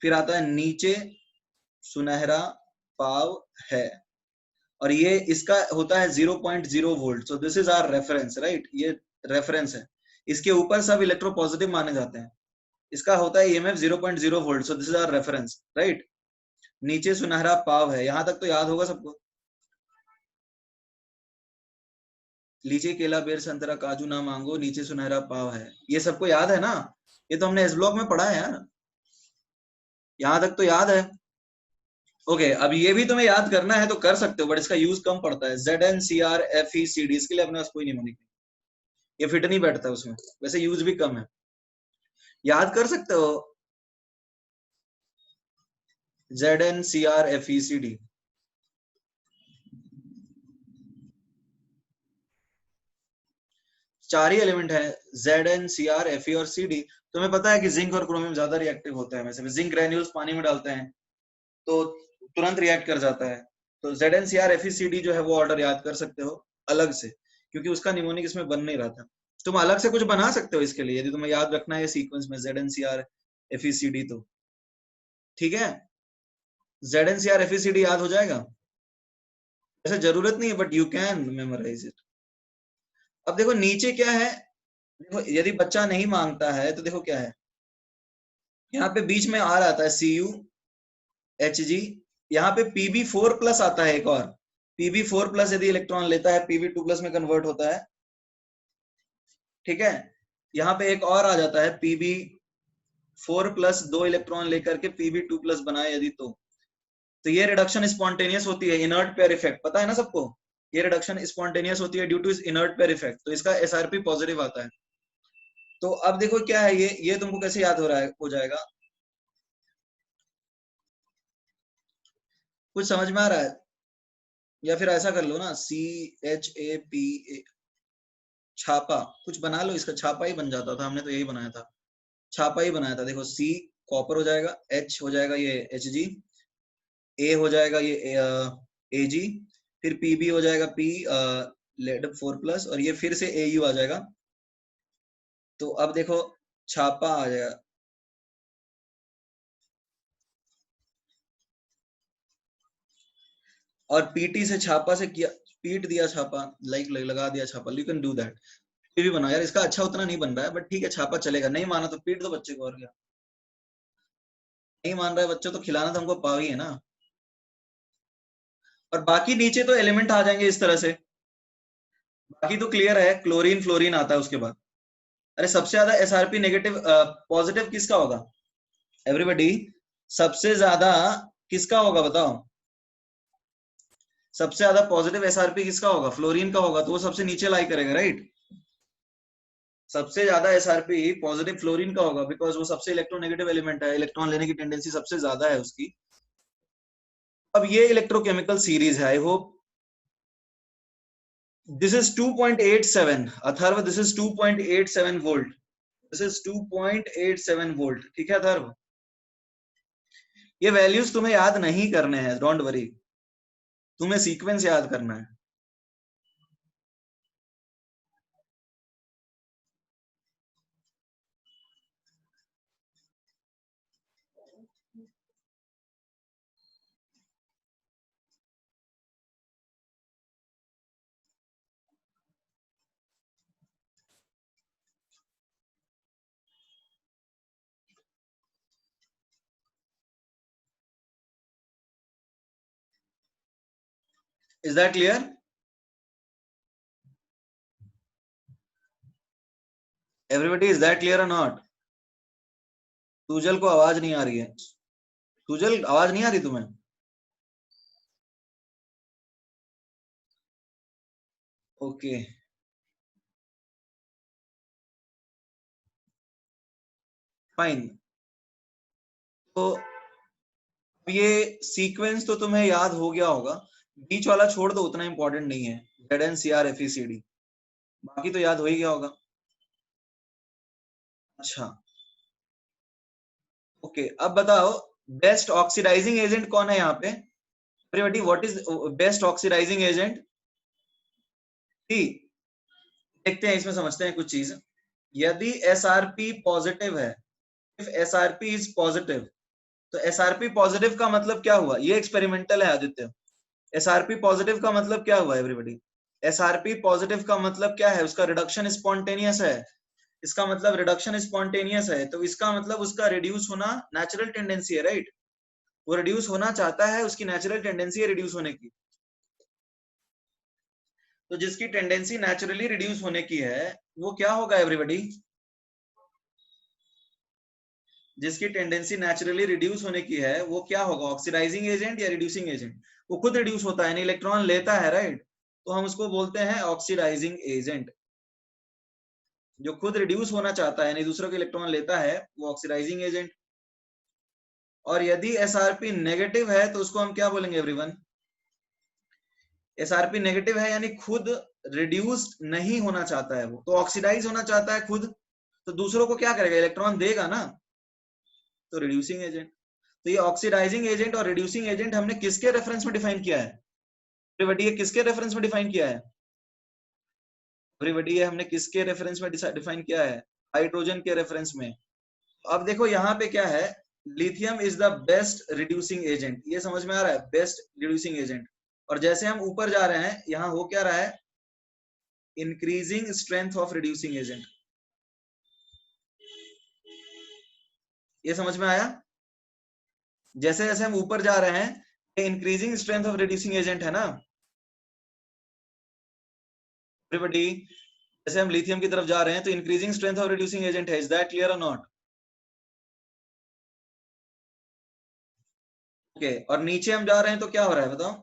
फिर आता है नीचे सुनहरा पाव है, और ये इसका होता है 0.0 volt. So this is our reference. Right, ये रेफरेंस है. इसके ऊपर सब इलेक्ट्रो पॉजिटिव माने जाते हैं. इसका होता है EMF 0.0 volt. So this is our reference. Right, नीचे सुनहरा पाव है, यहां तक तो याद होगा सबको. लीची केला बेर संतरा काजू ना मांगो, नीचे सुनहरा पाव है, ये सबको याद है ना? ये तो हमने इस ब्लॉक में पढ़ा है यार. यहां तक तो याद है. ओके, अब ये भी तुम्हें याद करना है तो कर सकते हो, बट इसका यूज कम पड़ता है. Zn Cr Fe Cd, इसके लिए अपने पास कोई निमोनिक नहीं, ये फिट नहीं बैठता उसमें. वैसे यूज भी कम है, याद कर सकते हो. Zn Cr Fe Cd. चार ही एलिमेंट है, Zn Cr Fe और Cd. तुम्हें पता है कि जिंक और क्रोमियम ज्यादा रिएक्टिव होता है. वैसे जिंक ग्रेन्यूल्स पानी में डालते हैं तो तुरंत रिएक्ट कर जाता है. तो Zn Cr Fe Cd जो है वो ऑर्डर याद कर सकते हो अलग से, क्योंकि उसका निमोनिक इसमें बन नहीं रहा था. तुम अलग से कुछ बना सकते हो इसके लिए, यदि तुम्हें याद रखना है सीक्वेंस में Zn Cr Fe Cd, तो ठीक है. Zn Cr Fe Cd याद हो जाएगा. ऐसे जरूरत नहीं है, but you can memorise it. अब देखो नीचे क्या है. देखो यदि बच्चा नहीं मांगता है तो देखो क्या है, यहाँ पे बीच में R आता है Cu Hg. यहाँ पे Pb4 प्लस आता है एक और. Pb4 प्लस यदि इलेक्ट्रॉन लेता है Pb2 प्लस में कन्वर्ट होता है. ठीक है, यहाँ पे एक और आ जाता है Pb4 प्लस 2 इलेक्ट्रॉन लेकर के Pb2 प्लस बनाए यदि, तो ये रिडक्शन स्पॉन्टेनियस होती है, इनर्ट पेयर इफेक्ट. पता है ना सबको, ये रिडक्शन स्पॉन्टेनियस होती है due to inert pair effect. तो इसका SRP पॉजिटिव आता है. तो अब देखो क्या है, ये तुमको कैसे याद हो रहा है, हो जाएगा. कुछ समझ में आ रहा है? या फिर ऐसा कर लो ना, CHAPA, छापा कुछ बना लो. इसका छापा ही बन जाता था, हमने तो यही बनाया था, छापा ही बनाया था. देखो C कॉपर हो जाएगा, H हो जाएगा ये Hg, A हो जाएगा ये Ag, फिर Pb हो जाएगा P लेड 4+, और ये फिर से Au आ जाएगा। तो अब देखो छापा आ जाएगा, और पीटी से छापा से किया, पीट दिया छापा, लाइक लगा दिया छापा, यू कैन डू दैट। भी बनाओ यार, इसका अच्छा उतना नहीं बन रहा है, बट ठीक है छापा चलेगा। नहीं माना तो पीट दो बच्चे को, और क्या। नहीं मान रहा है बच्चे तो खिलाना तो हमको पाव ही है ना। और बाकी नीचे तो एलिमेंट आ जाएंगे इस तरह से, बाकी तो क्लियर है, क्लोरीन फ्लोरीन आता है उसके बाद। अरे सबसे ज्यादा एसआरपी नेगेटिव पॉजिटिव किसका होगा एवरीबॉडी? सबसे ज्यादा किसका होगा बताओ? सबसे ज्यादा पॉजिटिव एसआरपी किसका होगा? फ्लोरीन का होगा, तो वो सबसे नीचे लाई करेगा, राइट। सबसे ज्यादा एसआरपी पॉजिटिव फ्लोरीन का होगा, बिकॉज वो सबसे इलेक्ट्रोनेगेटिव एलिमेंट है, इलेक्ट्रॉन लेने की टेंडेंसी सबसे ज्यादा है उसकी। अब ये इलेक्ट्रोकेमिकल सीरीज है, I hope this is 2.87 Atharva, this is 2.87 volt, this is 2.87 volt, ठीक है अथर्व। ये वैल्यूज तुम्हें याद नहीं करने हैं, डोंट वरी, तुम्हें सीक्वेंस याद करना है। Is that clear everybody? Is that clear और नॉट? सुजल को आवाज नहीं आ रही है, सुजल आवाज नहीं आ रही तुम्हें? Okay fine. तो ये सीक्वेंस तो तुम्हें याद हो गया होगा, बीच वाला छोड़ दो, उतना इंपॉर्टेंट नहीं है, ZnCrFeCd, बाकी तो याद हो ही गया होगा। अच्छा ओके, अब बताओ बेस्ट ऑक्सीडाइजिंग एजेंट कौन है यहाँ पे everybody? What is best oxidising agent? देखते हैं इसमें, समझते हैं कुछ चीज। यदि SRP पॉजिटिव है, इफ SRP इज पॉजिटिव, तो SRP पॉजिटिव का मतलब क्या हुआ? ये एक्सपेरिमेंटल है आदित्य। SRP पॉजिटिव का मतलब क्या हुआ एवरीबॉडी? SRP पॉजिटिव का मतलब क्या है? उसका रिडक्शन स्पॉन्टेनियस है, इसका मतलब रिडक्शन स्पॉन्टेनियस है, तो इसका मतलब उसका रिड्यूस होना नेचुरल टेंडेंसी है, राइट। वो रिड्यूस होना चाहता है, उसकी नेचुरल टेंडेंसी है रिड्यूस होने की। तो जिसकी टेंडेंसी नेचुरली रिड्यूस होने की है वो क्या होगा एवरीबॉडी? जिसकी टेंडेंसी नेचुरली रिड्यूस होने की है वो क्या होगा? ऑक्सीडाइजिंग एजेंट या रिड्यूसिंग एजेंट? वो खुद रिड्यूस होता है, इलेक्ट्रॉन लेता है, राइट, तो हम उसको बोलते हैं ऑक्सीडाइजिंग एजेंट। जो खुद रिड्यूस होना चाहता है यानी दूसरों के इलेक्ट्रॉन लेता है, वो ऑक्सीडाइजिंग एजेंट। और यदि SRP नेगेटिव है तो उसको हम क्या बोलेंगे एवरीवन? SRP नेगेटिव है यानी खुद रिड्यूस नहीं होना चाहता है, वो तो ऑक्सीडाइज होना चाहता है खुद, तो दूसरों को क्या करेगा? इलेक्ट्रॉन देगा ना, तो रिड्यूसिंग एजेंट। तो ये ऑक्सीडाइजिंग एजेंट और रिड्यूसिंग एजेंट हमने किसके रेफरेंस में डिफाइन किया है एवरीबॉडी? ये किसके रेफरेंस में डिफाइन किया है एवरीबॉडी? ये हमने किसके रेफरेंस में डिफाइन किया है? हाइड्रोजन के रेफरेंस में। अब देखो यहाँ पे क्या है, lithium is the best reducing agent, ये समझ में आ रहा है, बेस्ट रिड्यूसिंग एजेंट। और जैसे हम ऊपर जा रहे हैं, यहाँ हो क्या रहा है? Increasing strength of reducing agent, ये समझ में आया? जैसे जैसे हम ऊपर जा रहे हैं, increasing strength of reducing agent है ना एवरीबॉडी? जैसे हम लिथियम की तरफ जा रहे हैं तो increasing strength of reducing agent है, इज दैट क्लियर और नॉट? ओके, और नीचे हम जा रहे हैं तो क्या हो रहा है बताओ?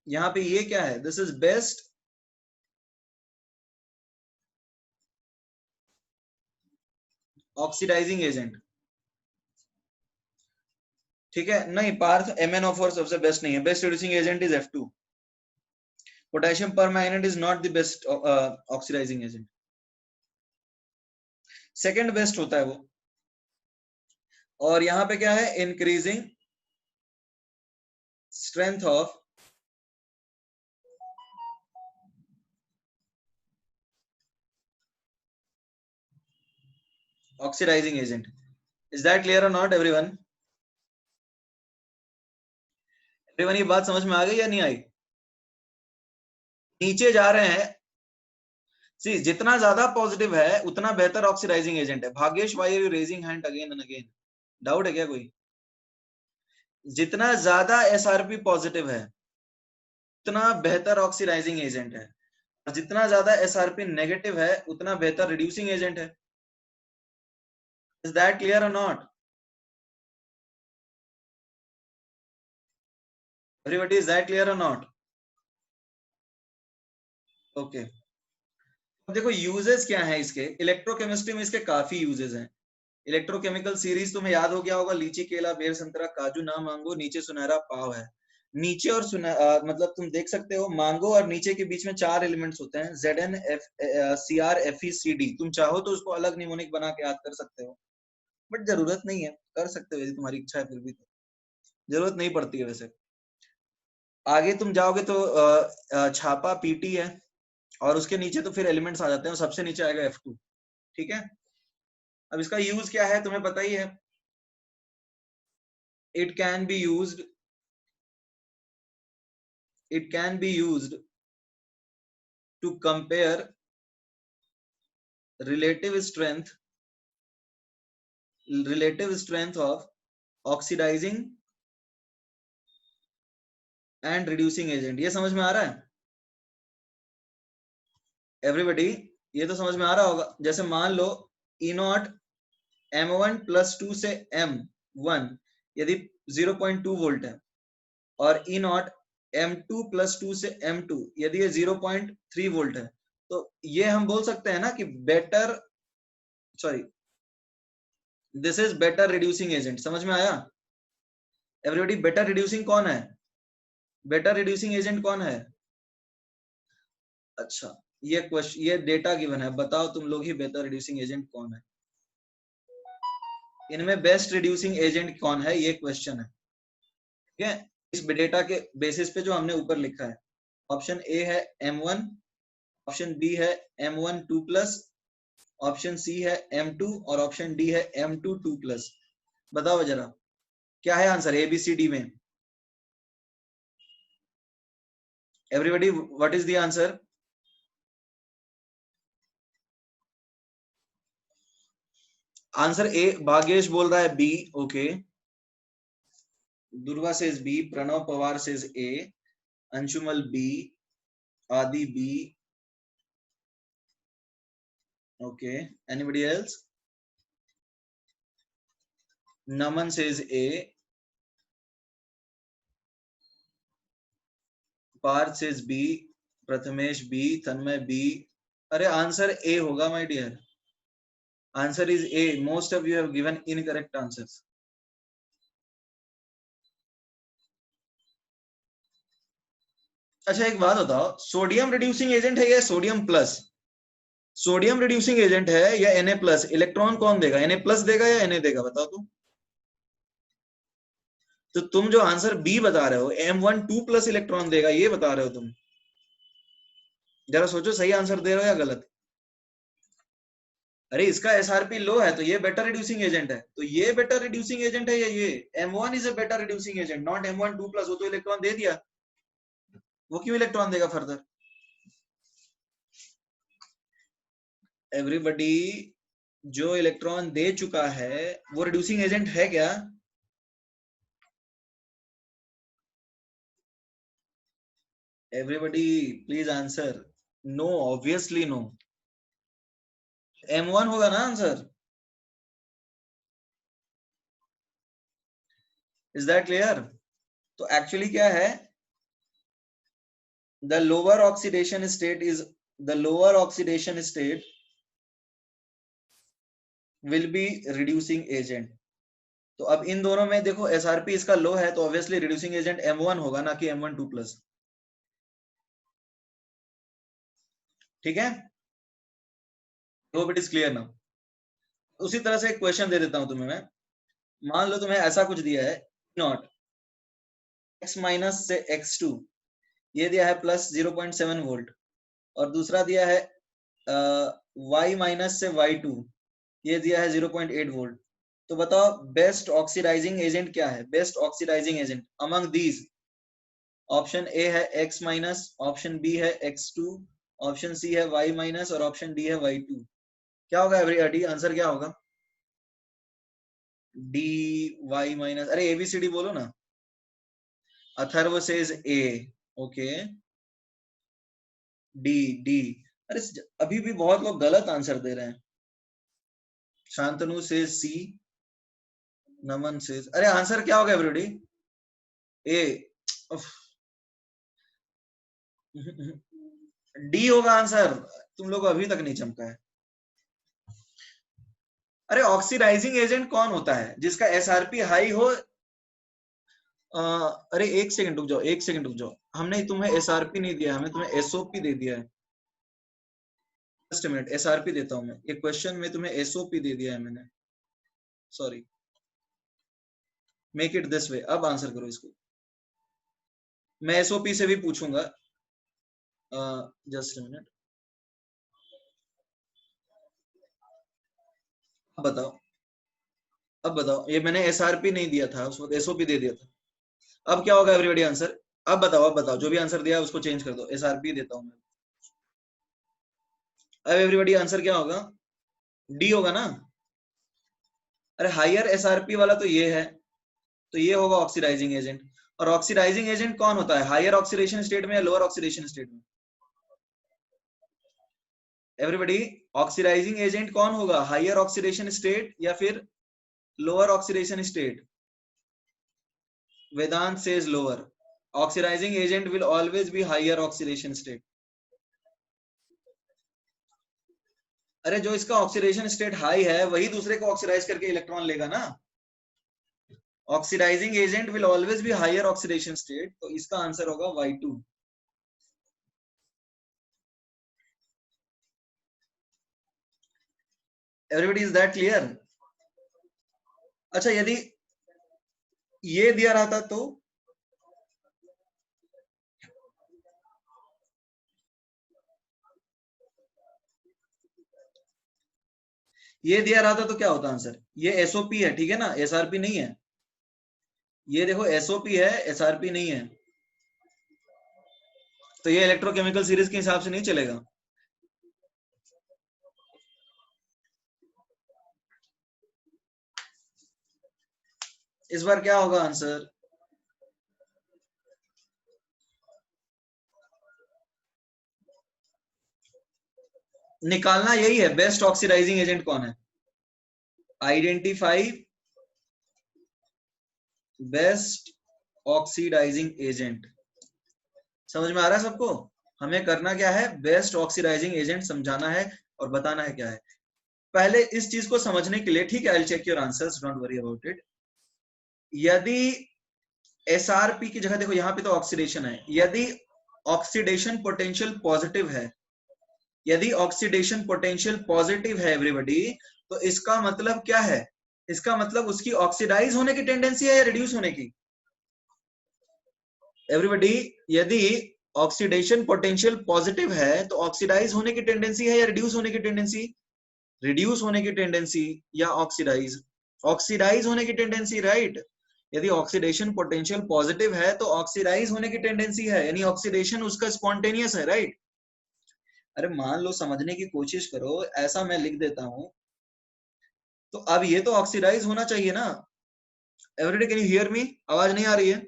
यहाँ पे ये क्या है? This is best oxidising agent, ठीक है। नहीं पार्थ, MnO4 सबसे बेस्ट नहीं है, best reducing agent is F2। Potassium permanganate is not the best oxidising agent, second best होता है वो। और यहां पे क्या है, increasing strength of oxidising agent. Is that clear और नॉट एवरीवन? एवरीवन ये बात समझ में आ गई या नहीं आई? नीचे जा रहे हैं, सी जितना ज्यादा पॉजिटिव है उतना बेहतर ऑक्सीडाइजिंग एजेंट है। Bhagyesh, why are you raising hand again and again? Doubt है क्या कोई? जितना ज्यादा एसआरपी पॉजिटिव है उतना बेहतर ऑक्सीडाइजिंग एजेंट है, और जितना ज्यादा एसआरपी नेगेटिव है उतना बेहतर रिड्यूसिंग एजेंट है। इज दैट क्लियर और not? Everybody, is that clear और नॉट? ओके, अब देखो यूजेस क्या है इसके। इलेक्ट्रोकेमिस्ट्री में इसके काफी यूजेस हैं। इलेक्ट्रोकेमिकल सीरीज तुम्हें याद हो गया होगा, लीची, केला, बेर, संतरा, काजू, ना मांगो, नीचे सुनहरा पाव है। नीचे और मतलब तुम देख सकते हो मांगो और नीचे के बीच में 4 एलिमेंट्स होते हैं, ZnFCrFeCd। तुम चाहो तो उसको अलग निमोनिक बना के याद कर सकते हो, बट जरूरत नहीं है। कर सकते हो यदि तुम्हारी इच्छा है, फिर भी तो जरूरत नहीं पड़ती है वैसे। आगे तुम जाओगे तो छापा पीटी है, और उसके नीचे तो फिर एलिमेंट्स आ जाते हैं, सबसे नीचे आएगा F2। ठीक है, अब इसका यूज क्या है तुम्हें पता ही है। It can be used, it can be used to compare relative strength of oxidizing and reducing agent। ये समझ में आ रहा है एवरीबॉडी? ये तो समझ में आ रहा होगा। जैसे मान लो E नॉट M1 प्लस 2 से M1 यदि 0.2 वोल्ट है, और E नॉट M2 प्लस 2 से M2 यदि ये 0.3 वोल्ट है, तो ये हम बोल सकते हैं ना कि better, sorry, this is better reducing agent. समझ में आया एवरीबॉडी? बेटर रिड्यूसिंग कौन है? बेटर रिड्यूसिंग एजेंट कौन है? अच्छा, ये क्वेश्चन, ये डेटा गिवन है, बताओ तुम लोग ही बेटर रिड्यूसिंग एजेंट कौन है? इनमें बेस्ट रिड्यूसिंग एजेंट कौन है, ये क्वेश्चन है। ठीक है, इस डेटा के बेसिस पे जो हमने ऊपर लिखा है। ऑप्शन ए है M1, ऑप्शन बी है M1 2 प्लस, ऑप्शन सी है M2 और ऑप्शन डी है M2 2 प्लस। बताओ जरा क्या है आंसर ABCD में? Everybody, what is the answer? Answer A, Bhagyesh बोल रहा है B. Okay, Durga says B, Pranav Pawar says A, Anshumal B, Adi B. Okay, anybody else? Naman says A, Parth says B, Prathamesh B, Tanmay B. अरे आंसर ए होगा my dear, answer is A. Most of you have given incorrect answers. अच्छा एक बात बताओ, sodium reducing agent है या sodium plus? Sodium reducing agent है या Na प्लस? इलेक्ट्रॉन कौन देगा, Na प्लस देगा या Na देगा, बताओ तुम। तो तुम जो आंसर बी बता रहे हो, M1 2 प्लस इलेक्ट्रॉन देगा, ये बता रहे हो तुम। जरा सोचो सही आंसर दे रहे हो या गलत। अरे इसका एसआरपी लो है तो ये बेटर रिड्यूसिंग एजेंट है, तो ये बेटर रिड्यूसिंग एजेंट है या ये? M1 is a better reducing agent, not M1 2 plus. वो तो इलेक्ट्रॉन दे दिया, वो क्यों इलेक्ट्रॉन देगा फर्दर? एवरीबडी, जो इलेक्ट्रॉन दे चुका है वो रिड्यूसिंग एजेंट है क्या? Everybody please answer. No, obviously no. M1 होगा ना आंसर। Is that clear? तो एक्चुअली क्या है, the lower oxidation state is, the lower oxidation state will be reducing agent. तो अब इन दोनों में देखो, एसआरपी इसका लो है तो ऑब्वियसली रिड्यूसिंग एजेंट M1 होगा ना कि M1 2 प्लस। ठीक है, होप इट इज क्लियर ना। उसी तरह से एक क्वेश्चन दे देता हूं तुम्हें मैं। मान लो तुम्हें ऐसा कुछ दिया है नॉट x माइनस से x2, ये दिया है प्लस 0.7 वोल्ट, और दूसरा दिया है y माइनस से y2, ये दिया है 0.8 वोल्ट। तो बताओ बेस्ट ऑक्सीडाइजिंग एजेंट क्या है? Best oxidising agent among these, option A है x माइनस, ऑप्शन बी है x2, ऑप्शन सी है y माइनस और ऑप्शन डी है y2। क्या होगा एवरीबॉडी? आंसर क्या होगा? D, y minus. अरे एबीसीडी बोलो ना। अथर्व सेज ए, ओके, डी, डी। अरे अभी भी बहुत लोग गलत आंसर दे रहे हैं। शांतनु सेज सी, नमन सेज, अरे आंसर क्या होगा एवरीबॉडी? ए, डी होगा आंसर। तुम लोग अभी तक नहीं चमका है। अरे ऑक्सीडाइजिंग एजेंट कौन होता है? जिसका एसआरपी हाई हो। अरे एक सेकंड रुक जाओ, एक सेकंड रुक जाओ। हमने तुम्हें एसआरपी नहीं दिया, हमें तुम्हें एसओपी दे दिया है। जस्ट मिनट, एसआरपी देता हूं मैं। ये क्वेश्चन में तुम्हें एसओपी दे दिया है मैंने, sorry. Make it this way, अब आंसर करो इसको। मैं एसओपी से भी पूछूंगा, जस्ट मिनट। अब बताओ, अब बताओ। ये मैंने एसआरपी नहीं दिया था, उस वक्त एसओपी दे दिया था। अब क्या होगा एवरीबॉडी आंसर? अब बताओ, अब बताओ। जो भी आंसर दिया उसको चेंज कर दो, एसआरपी देता हूं मैं। अब एवरीबॉडी आंसर क्या होगा? डी होगा ना? अरे हायर एसआरपी वाला तो ये है, तो ये होगा ऑक्सीडाइजिंग एजेंट। और ऑक्सीडाइजिंग एजेंट कौन होता है? हायर ऑक्सीडेशन स्टेट में या लोअर ऑक्सीडेशन स्टेट में? एवरीबॉडी, ऑक्सीडाइजिंग एजेंट कौन होगा? हायर ऑक्सीडेशन स्टेट या फिर lower oxidation state? Vedant says lower. Oxidising agent will always be higher oxidation state. अरे जो इसका ऑक्सीडेशन स्टेट हाई है वही दूसरे को ऑक्सीडाइज करके इलेक्ट्रॉन लेगा ना। Oxidising agent will always be higher oxidation state, तो इसका आंसर होगा Y2। Everybody is that clear? अच्छा, यदि ये दिया रहता तो? ये दिया रहता तो क्या होता आंसर? ये एसओपी है, ठीक है ना, एसआरपी नहीं है। ये देखो एसओपी है, एसआरपी नहीं है, तो ये इलेक्ट्रोकेमिकल सीरीज के हिसाब से नहीं चलेगा। इस बार क्या होगा आंसर? निकालना यही है, बेस्ट ऑक्सीडाइजिंग एजेंट कौन है। Identify best oxidising agent. समझ में आ रहा है सबको? हमें करना क्या है? बेस्ट ऑक्सीडाइजिंग एजेंट समझाना है और बताना है क्या है। पहले इस चीज को समझने के लिए, ठीक है, I will check your answers, don't worry about it. यदि एसआरपी की जगह, देखो यहाँ पे तो ऑक्सीडेशन है, यदि ऑक्सीडेशन पोटेंशियल पॉजिटिव है, यदि ऑक्सीडेशन पोटेंशियल पॉजिटिव है एवरीबॉडी, तो इसका मतलब क्या है? इसका मतलब उसकी ऑक्सीडाइज होने की टेंडेंसी है या रिड्यूस होने की? एवरीबॉडी, यदि ऑक्सीडेशन पोटेंशियल पॉजिटिव है तो ऑक्सीडाइज होने की टेंडेंसी है या रिड्यूस होने की टेंडेंसी? रिड्यूस होने की टेंडेंसी या ऑक्सीडाइज? ऑक्सीडाइज होने की टेंडेंसी, राइट। यदि ऑक्सीडेशन पोटेंशियल पॉजिटिव है तो ऑक्सीडाइज होने की टेंडेंसी है, यानी ऑक्सीडेशन उसका स्पॉन्टेनियस है, राइट। अरे मान लो, समझने की कोशिश करो, ऐसा मैं लिख देता हूं, तो अब ये तो ऑक्सीडाइज होना चाहिए ना। एवरीडे कैन यू हियर मी? आवाज नहीं आ रही है?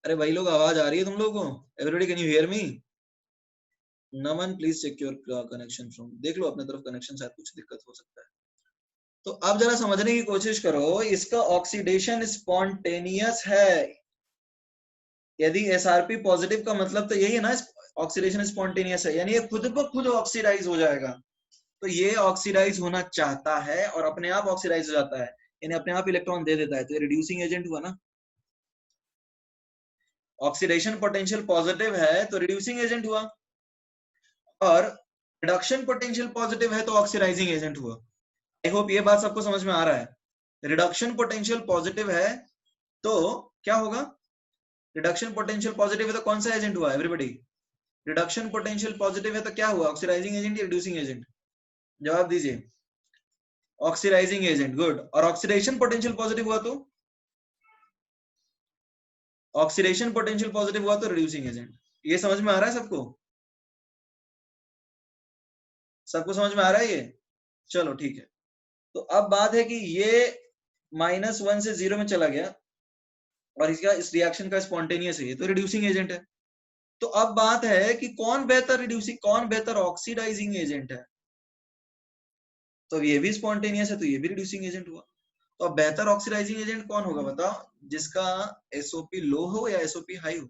अरे भाई लोग, आवाज आ रही है तुम लोगों को? Everybody can you hear me? Naman please check your connection from, देख लो अपने तरफ कनेक्शन, शायद कुछ दिक्कत हो सकता है। तो अब जरा समझने की कोशिश करो, इसका ऑक्सीडेशन स्पॉन्टेनियस है। यदि एसआरपी पॉजिटिव का मतलब तो यही है ना, ऑक्सीडेशन स्पॉन्टेनियस है, यानी ये खुद ब खुद ऑक्सीडाइज हो जाएगा। तो ये ऑक्सीडाइज होना चाहता है और अपने आप ऑक्सीडाइज हो जाता है, यानी अपने आप इलेक्ट्रॉन दे देता है, तो ये रिड्यूसिंग एजेंट हुआ ना। ऑक्सीडेशन पोटेंशियल पॉजिटिव है तो रिड्यूसिंग एजेंट हुआ, और रिडक्शन पोटेंशियल पॉजिटिव है तो ऑक्सीडाइजिंग एजेंट हुआ। आई होप ये बात सबको समझ में आ रहा है। रिडक्शन पोटेंशियल पॉजिटिव है तो क्या होगा? रिडक्शन पोटेंशियल पॉजिटिव है तो कौन सा एजेंट हुआ एवरीबॉडी? रिडक्शन पोटेंशियल पॉजिटिव है तो क्या हुआ? ऑक्सीडाइजिंग एजेंट या रिड्यूसिंग एजेंट? जवाब दीजिए। Oxidising agent, good. और ऑक्सीडेशन पोटेंशियल पॉजिटिव हुआ तो? ऑक्सीडेशन पोटेंशियल पॉजिटिव हुआ तो रिड्यूसिंग एजेंट। ये समझ में आ रहा है सबको? सबको समझ में आ रहा है ये? चलो ठीक है। तो अब बात है कि ये -1 से 0 में चला गया और इसका इस रिएक्शन का स्पॉन्टेनियस है, तो रिड्यूसिंग एजेंट है। तो अब बात है कि कौन बेहतर रिड्यूसिंग, कौन बेहतर ऑक्सीडाइजिंग एजेंट है? तो ये भी स्पॉन्टेनियस है तो ये भी रिड्यूसिंग एजेंट हुआ। तो अब बेहतर ऑक्सीडाइजिंग एजेंट कौन होगा बताओ? जिसका एसओपी लो हो या एसओपी हाई हो?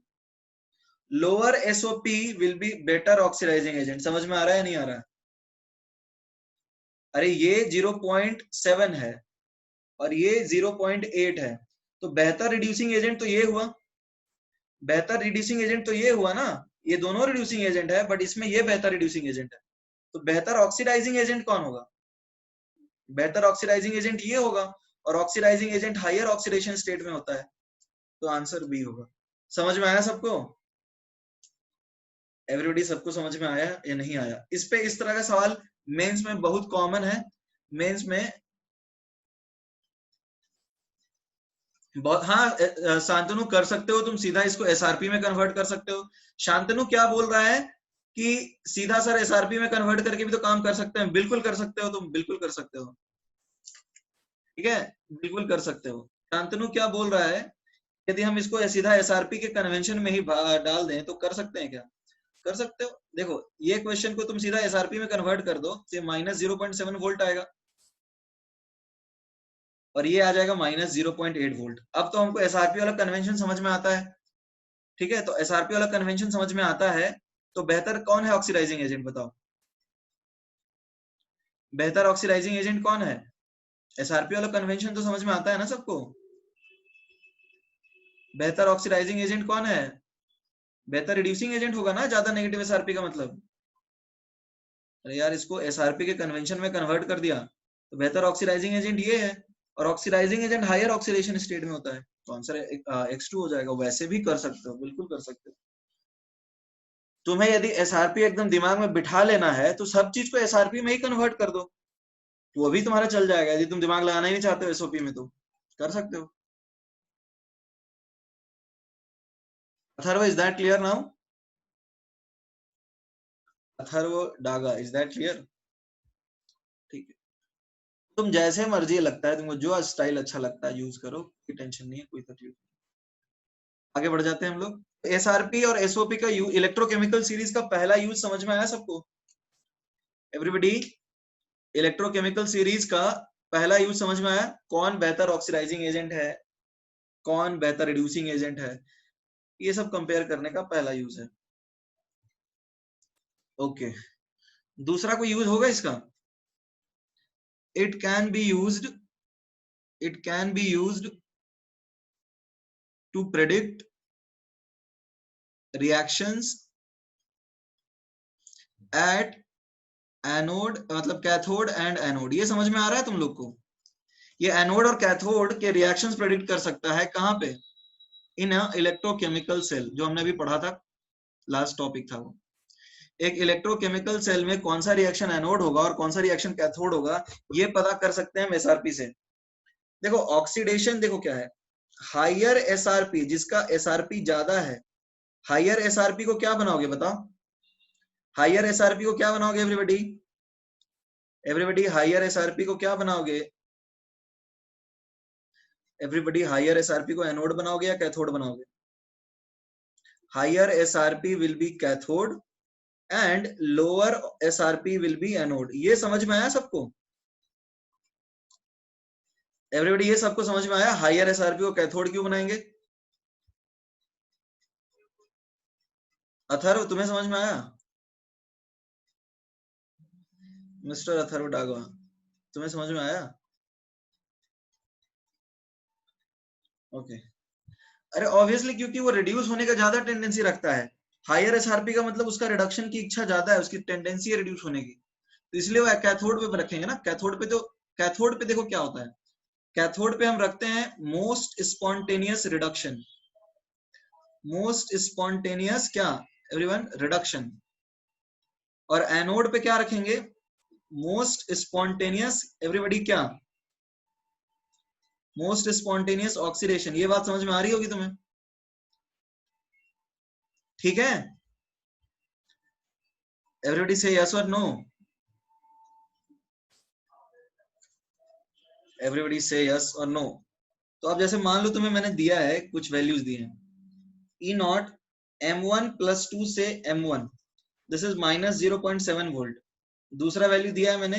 Lower SOP will be better oxidising agent. समझ में आ रहा है नहीं आ रहा है? अरे ये 0.7 है और ये 0.8 है, तो बेहतर रिड्यूसिंग एजेंट तो ये हुआ। बेहतर रिड्यूसिंग एजेंट तो ये हुआ ना, ये दोनों रिड्यूसिंग एजेंट है बट इसमें ये बेहतर रिड्यूसिंग एजेंट है। तो बेहतर ऑक्सीडाइजिंग एजेंट कौन होगा? बेहतर ऑक्सीडाइजिंग एजेंट ये होगा, और oxidising agent higher oxidation state में होता है, तो आंसर बी होगा। समझ में आया सबको? एवरीबॉडी सबको समझ में आया या नहीं आया? इस पे इस तरह का सवाल मेंस में बहुत कॉमन है। मेंस में बहुत, हाँ शांतनु कर सकते हो तुम सीधा इसको एसआरपी में कन्वर्ट कर सकते हो। शांतनु क्या बोल रहा है कि सीधा सर एसआरपी में कन्वर्ट करके भी तो काम कर सकते हैं। बिल्कुल कर सकते हो तुम, बिल्कुल कर सकते हो, ठीक है, बिल्कुल कर सकते हो। शांतनु क्या बोल रहा है, यदि हम इसको सीधा एसआरपी के कन्वेंशन में ही डाल दें तो कर सकते हैं क्या? कर सकते हो। देखो ये क्वेश्चन को तुम सीधा एसआरपी में कन्वर्ट कर दो, -0.7 वोल्ट आएगा और ये आ जाएगा -0.8 वोल्ट। अब तो हमको एसआरपी वाला कन्वेंशन समझ में आता है, ठीक है। तो एसआरपी वाला कन्वेंशन समझ में आता है, तो बेहतर कौन है ऑक्सीडाइजिंग एजेंट बताओ? बेहतर ऑक्सीडाइजिंग एजेंट कौन है? एसआरपी वाला कन्वेंशन तो समझ में आता है ना सबको? बेहतर ऑक्सीडाइजिंग एजेंट कौन है? बेहतर रिड्यूसिंग एजेंट होगा ना, ज्यादा नेगेटिव एसआरपी का मतलब। अरे यार इसको एसआरपी के कन्वेंशन में कन्वर्ट कर दिया तो बेहतर ऑक्सीडाइजिंग एजेंट ये है, और oxidising agent higher oxidation state में होता है, तो आंसर X2 हो जाएगा। वैसे भी कर सकते हो, बिल्कुल कर सकते हो। तुम्हें यदि एसआरपी एकदम दिमाग में बिठा लेना है तो सब चीज को एसआरपी में ही कन्वर्ट कर दो, वो भी तुम्हारा चल जाएगा। यदि तुम दिमाग लगाना ही नहीं चाहते हो एसओपी में तो कर सकते हो। Atharva, is that clear now? Atharva Daga, is that clear? ठीक है, तुम जैसे मर्जी लगता है, तुमको जो स्टाइल अच्छा लगता है यूज करो, कोई टेंशन नहीं है, कोई तकलीफ नहीं। आगे बढ़ जाते हैं हम लोग। एसआरपी और एसओपी का इलेक्ट्रोकेमिकल सीरीज का पहला यूज समझ में आया सबको? एवरीबॉडी, इलेक्ट्रोकेमिकल सीरीज का पहला यूज समझ में आया? कौन बेहतर ऑक्सीडाइजिंग एजेंट है, कौन बेहतर रिड्यूसिंग एजेंट है, ये सब कंपेयर करने का पहला यूज है। ओके, दूसरा कोई यूज होगा इसका? It can be used, it can be used to predict reactions at anode, मतलब कैथोड एंड एनोड। ये समझ में आ रहा है तुम लोग को? ये एनोड और कैथोड के रिएक्शंस प्रेडिक्ट कर सकता है कहां पे? इन इलेक्ट्रोकेमिकल सेल, जो हमने अभी पढ़ा था, लास्ट टॉपिक था वो। एक इलेक्ट्रोकेमिकल सेल में कौन सा रिएक्शन एनोड होगा और कौन सा रिएक्शन कैथोड होगा, ये पता कर सकते हैं हम एसआरपी से। देखो ऑक्सीडेशन, देखो क्या है, हायर एसआरपी, जिसका एसआरपी ज्यादा है, हायर एसआरपी को क्या बनाओगे बताओ? हायर एसआरपी को क्या बनाओगे एवरीबॉडी? एवरीबॉडी हायर एसआरपी को क्या बनाओगे? एवरीबॉडी हायर एसआरपी को एनोड बनाओगे या कैथोड बनाओगे? Higher SRP will be cathode and lower SRP will be anode. ये समझ में आया सबको? एवरीबॉडी ये सबको समझ में आया? हायर एसआरपी को कैथोड क्यों बनाएंगे? अथर्व तुम्हें समझ में आया? मिस्टर अथर्व डागवा, तुम्हें समझ में आया? ओके। अरे ऑब्वियसली, क्योंकि वो रिड्यूस होने का ज्यादा टेंडेंसी रखता है। हायर एसआरपी का मतलब उसका रिडक्शन की इच्छा ज्यादा है, उसकी टेंडेंसी है रिड्यूस होने की, तो इसलिए वो कैथोड पे रखेंगे ना। कैथोड पे तो कैथोड पे देखो क्या होता है, कैथोड पे हम रखते हैं most spontaneous reduction, most spontaneous क्या एवरीवन रिडक्शन, और एनोड पे क्या रखेंगे, मोस्ट स्पॉन्टेनियस एवरीबॉडी क्या, मोस्ट स्पॉन्टेनियस ऑक्सीडेशन। ये बात समझ में आ रही होगी तुम्हें, ठीक है? एवरीबॉडी से यस और नो, एवरीबॉडी से यस और नो। तो अब जैसे मान लो तुम्हें मैंने दिया है, कुछ वैल्यूज दिए हैं, ई नॉट M1 प्लस 2 से M1, दिस इज -0.7 वोल्ट। दूसरा वैल्यू दिया है मैंने,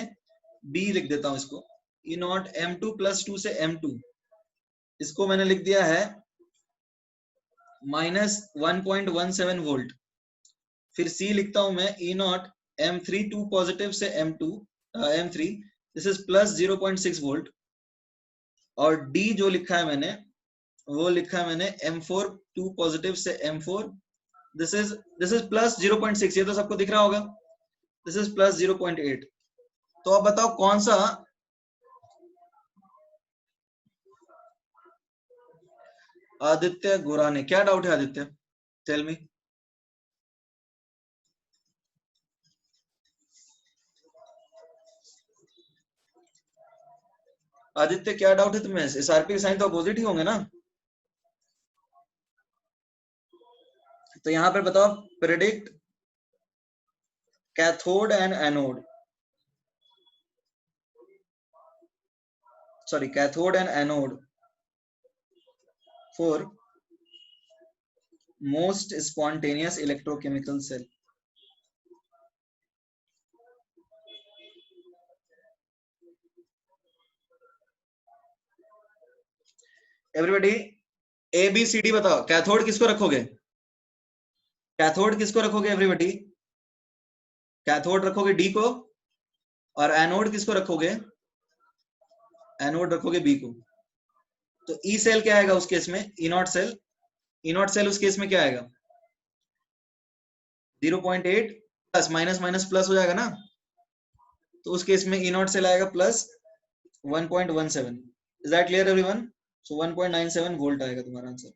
B लिख देता हूं इसको, ई नॉट M2 प्लस 2 से M2, इसको मैंने लिख दिया है -1.17 वोल्ट। फिर C लिखता हूं मैं, ई नॉट M3 2 पॉजिटिव से M3, this is plus 0.6 volt. और D जो लिखा है मैंने, वो लिखा है मैंने M4 2 पॉजिटिव से M4, दिस इज प्लस 0.6, ये तो सबको दिख रहा होगा, दिस इज प्लस 0.8। तो अब बताओ कौन सा, आदित्य गोराने, क्या डाउट है आदित्य, टेल मी। आदित्य क्या डाउट है तुम्हें, एसआरपी के साइन तो अपोजिट ही होंगे ना? तो यहां पर बताओ, predict cathode and anode, sorry cathode and anode for most spontaneous electrochemical cell. Everybody A B C D बताओ, कैथोड किसको रखोगे, कैथोड किसको रखोगे एवरीबॉडी, कैथोड रखोगे डी को, और एनोड किसको रखोगे, एनोड रखोगे बी को। तो ई सेल क्या आएगा उस केस में, E not cell, E not cell उस केस में क्या आएगा 0.8, प्लस माइनस माइनस प्लस हो जाएगा ना, तो उस केस में ई नॉट सेल आएगा plus 1.17। Is that clear everyone? So 1.97 volt आएगा तुम्हारा आंसर।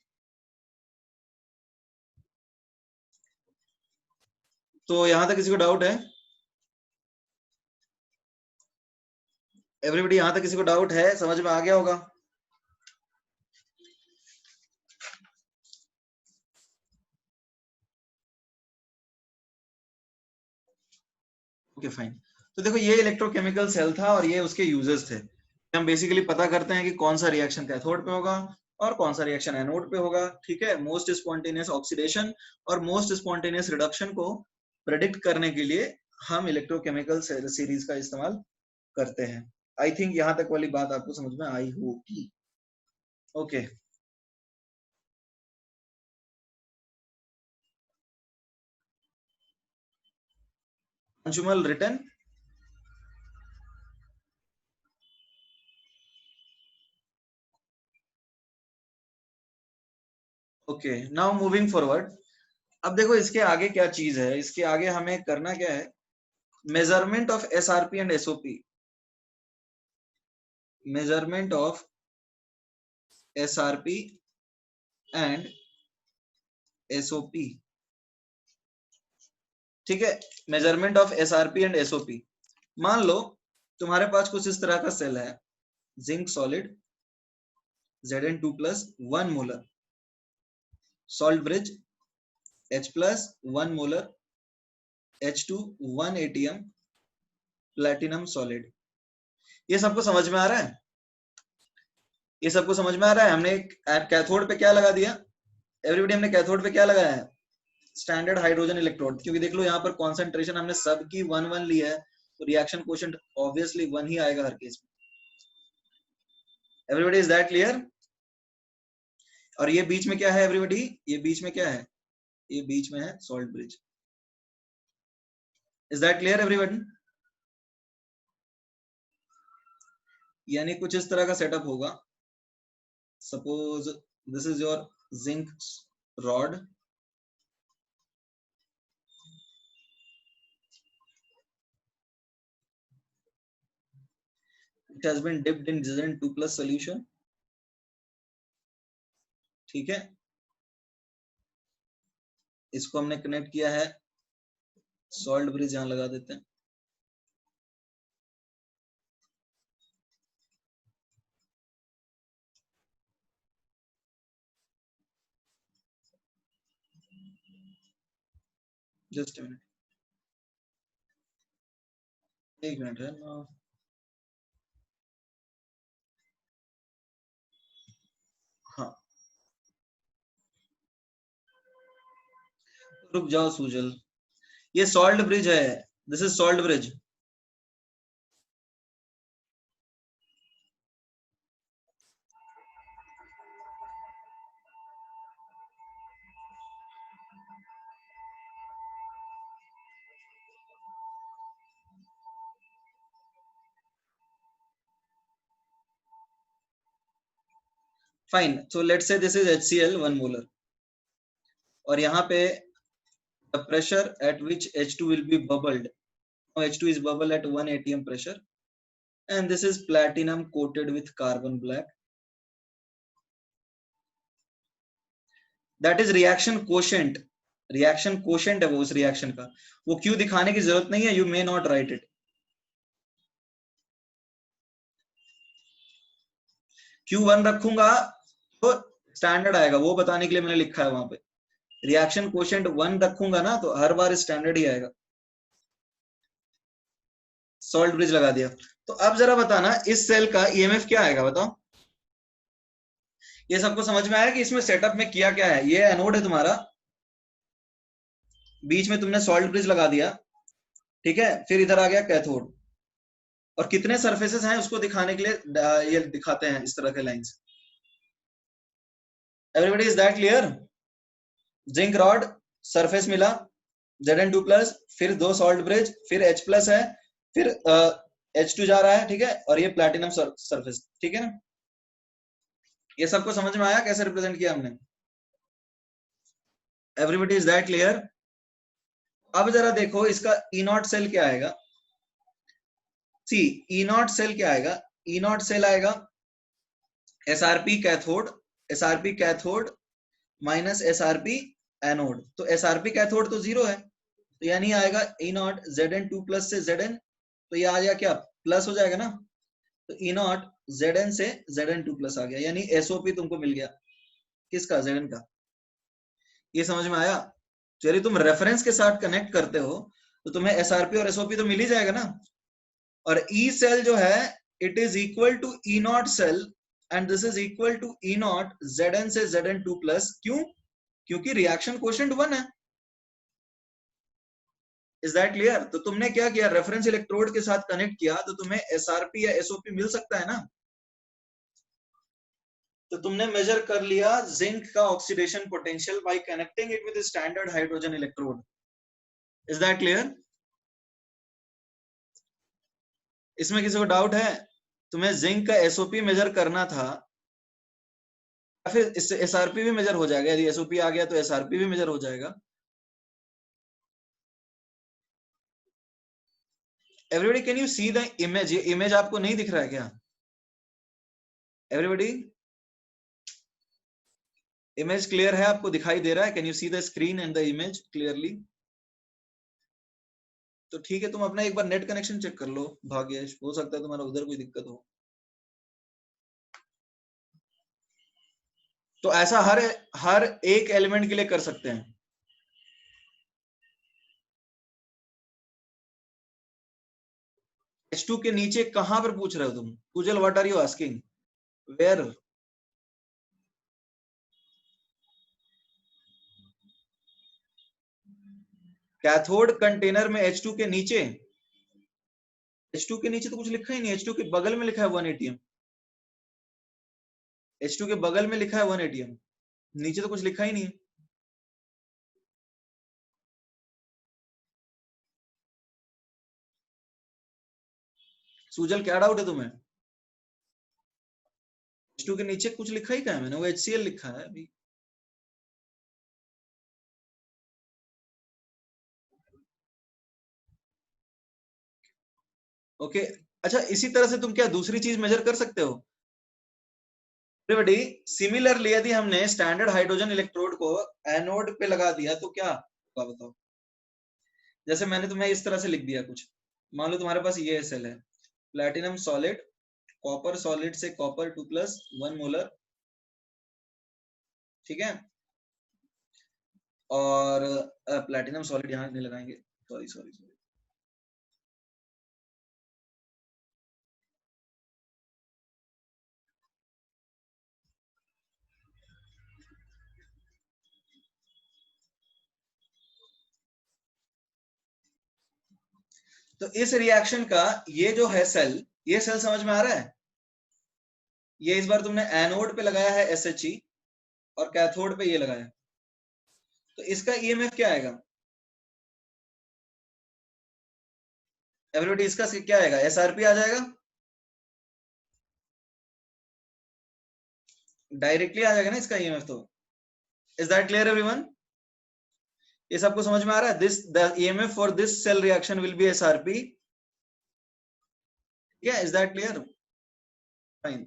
तो यहां तक किसी को डाउट है, एवरीबॉडी यहां तक किसी को डाउट है, समझ में आ गया होगा? Okay fine. तो देखो ये इलेक्ट्रोकेमिकल सेल था और ये उसके यूजेस थे। हम बेसिकली पता करते हैं कि कौन सा रिएक्शन कैथोड पे होगा और कौन सा रिएक्शन एनोड पे होगा, ठीक है? मोस्ट स्पॉन्टेनियस ऑक्सीडेशन और मोस्ट स्पॉन्टेनियस रिडक्शन को प्रेडिक्ट करने के लिए हम इलेक्ट्रोकेमिकल सीरीज का इस्तेमाल करते हैं। आई थिंक यहाँ तक वाली बात आपको समझ में आई होगी। Okay Anshumal return, okay now moving forward. अब देखो इसके आगे क्या चीज है, इसके आगे हमें करना क्या है, measurement of SRP and SOP, measurement of SRP and SOP, ठीक है? Measurement of SRP and SOP. मान लो तुम्हारे पास कुछ इस तरह का सेल है, zinc solid Zn2 plus 1 molar, salt bridge H plus 1 molar, H2 1 ATM, platinum solid. ये सबको समझ में आ रहा है? ये सबको समझ में आ रहा है? हमने कैथोड पे क्या लगा दिया एवरीबॉडी, हमने कैथोड पे क्या लगाया है, स्टैंडर्ड हाइड्रोजन इलेक्ट्रोड, क्योंकि देख लो यहाँ पर कॉन्सेंट्रेशन हमने सबकी 1 1 लिया है, तो रिएक्शन कोएफिशिएंट ऑब्वियसली 1 ही आएगा हर केस में। Everybody is that clear? और ये बीच में क्या है एवरीबॉडी, ये बीच में क्या है, ये बीच में है salt bridge. Is that clear everybody? यानी कुछ इस तरह का सेटअप होगा, suppose this is your zinc rod, it has been dipped in Zn2+ solution. ठीक है, इसको हमने कनेक्ट किया है, सॉल्ट ब्रिज यहां लगा देते हैं। जस्ट मिनट, एक मिनट है ना। हाँ, रुक जाओ सूजल, ये सॉल्ट ब्रिज है, this is salt bridge. Fine, so let's say this is HCl 1 molar, और यहाँ पे the pressure at which H2 will be bubbled, now H2 is bubble at 1 atm pressure, and this is platinum coated with carbon black, that is reaction quotient। reaction quotient है वो उस reaction का, वो Q दिखाने की जरूरत नहीं है, you may not write it। Q1 रखूंगा तो स्टैंडर्ड आएगा, वो बताने के लिए मैंने लिखा है वहां पे। रिएक्शन कोशेंट 1 रखूंगा ना तो हर बार स्टैंडर्ड ही आएगा। सॉल्ट ब्रिज लगा दिया। तो अब जरा बताना इस सेल का ईएमएफ क्या आएगा, बताओ। ये सबको समझ में आया कि इसमें सेटअप में किया क्या है। ये एनोड है तुम्हारा, बीच में तुमने सॉल्ट ब्रिज लगा दिया, ठीक है, फिर इधर आ गया कैथोड, और कितने सरफेसेस हैं उसको दिखाने के लिए ये दिखाते हैं इस तरह के lines. Everybody is that clear? Zinc rod, surface मिला Zn2+, फिर 2 सॉल्ट ब्रिज, फिर H+ है, फिर H2 जा रहा है, ठीक है, और ये प्लैटिनम सरफेस, ठीक है ना। ये सबको समझ में आया कैसे रिप्रेजेंट किया हमने? Everybody is that clear? अब जरा देखो इसका E0 सेल क्या आएगा। सी E0 सेल क्या आएगा, E0 सेल आएगा SRP cathode, SRP cathode minus SRP anode. तो SRP कैथोड तो 0 है, तो यानी आएगा E0 Zn2+ से Zn, तो ये आ गया क्या, प्लस हो जाएगा ना। तो E0 Zn से Zn2+ आ गया, यानी SOP तुमको मिल गया, किसका, Zn का। ये समझ में आया? चलिए, तुम रेफरेंस के साथ कनेक्ट करते हो तो तुम्हें SRP और SOP तो मिल ही जाएगा ना। और E सेल जो है it is equal to E0 cell, and this is equal to E0 Zn से Zn2+। क्यों? क्योंकि रिएक्शन कोशेंट 1 है। Is that clear? तो तुमने क्या किया, रेफरेंस इलेक्ट्रोड के साथ कनेक्ट किया तो तुम्हें SRP या SOP मिल सकता है ना। तो तुमने मेजर कर लिया जिंक का oxidation potential bye connecting it with standard hydrogen electrode. Is that clear? इसमें किसी को डाउट है? तुम्हें जिंक का SOP मेजर करना था, या फिर इससे SRP भी मेजर हो जाएगा, यदि SOP आ गया तो SRP भी मेजर हो जाएगा। Everybody can you see the image? ये इमेज आपको नहीं दिख रहा है क्या एवरीबॉडी? इमेज क्लियर है, आपको दिखाई दे रहा है? Can you see the screen and the image clearly? तो ठीक है, तुम अपना एक बार नेट कनेक्शन चेक कर लो भाग्येश, हो सकता है तुम्हारा उधर कोई दिक्कत हो। तो ऐसा हर हर एक एलिमेंट के लिए कर सकते हैं। H2 के नीचे कहां पर पूछ रहे हो तुम? Poojal, what are you asking, where? Cathode container में H2 के नीचे, H2 के नीचे तो कुछ लिखा ही नहीं, H2 के बगल में लिखा है 1 atm, H2 के बगल में लिखा है 1 atm, नीचे तो कुछ लिखा ही नहीं है। सूजल, क्या डाउट है तुम्हें? H2 के नीचे कुछ लिखा ही क्या है मैंने, वो HCl लिखा है अभी। ओके, अच्छा, इसी तरह से तुम क्या दूसरी चीज मेजर कर सकते हो? सिमिलरली यदि हमने स्टैंडर्ड हाइड्रोजन इलेक्ट्रोड को एनोड पे लगा दिया तो क्या होगा बताओ? जैसे मैंने तुम्हें इस तरह से लिख दिया कुछ, मान लो तुम्हारे पास ये सेल है, प्लैटिनम सॉलिड, कॉपर सॉलिड से कॉपर 2+1 मोलर, ठीक है, और प्लैटिनम सॉलिड यहाँ नहीं लगाएंगे, सॉरी सॉरी सॉरी, तो इस रिएक्शन का ये जो है सेल, ये सेल समझ में आ रहा है? ये इस बार तुमने एनोड पे लगाया है SHE और कैथोड पे ये लगाया, तो इसका EMF क्या आएगा एवरीबॉडी? इसका क्या आएगा? SRP आ जाएगा, डायरेक्टली आ जाएगा ना इसका EMF। तो इज दैट क्लियर एवरीवन? ये सबको समझ में आ रहा है? This the EMF for this cell reaction will be SRP, या इज दैट क्लियर? फाइन,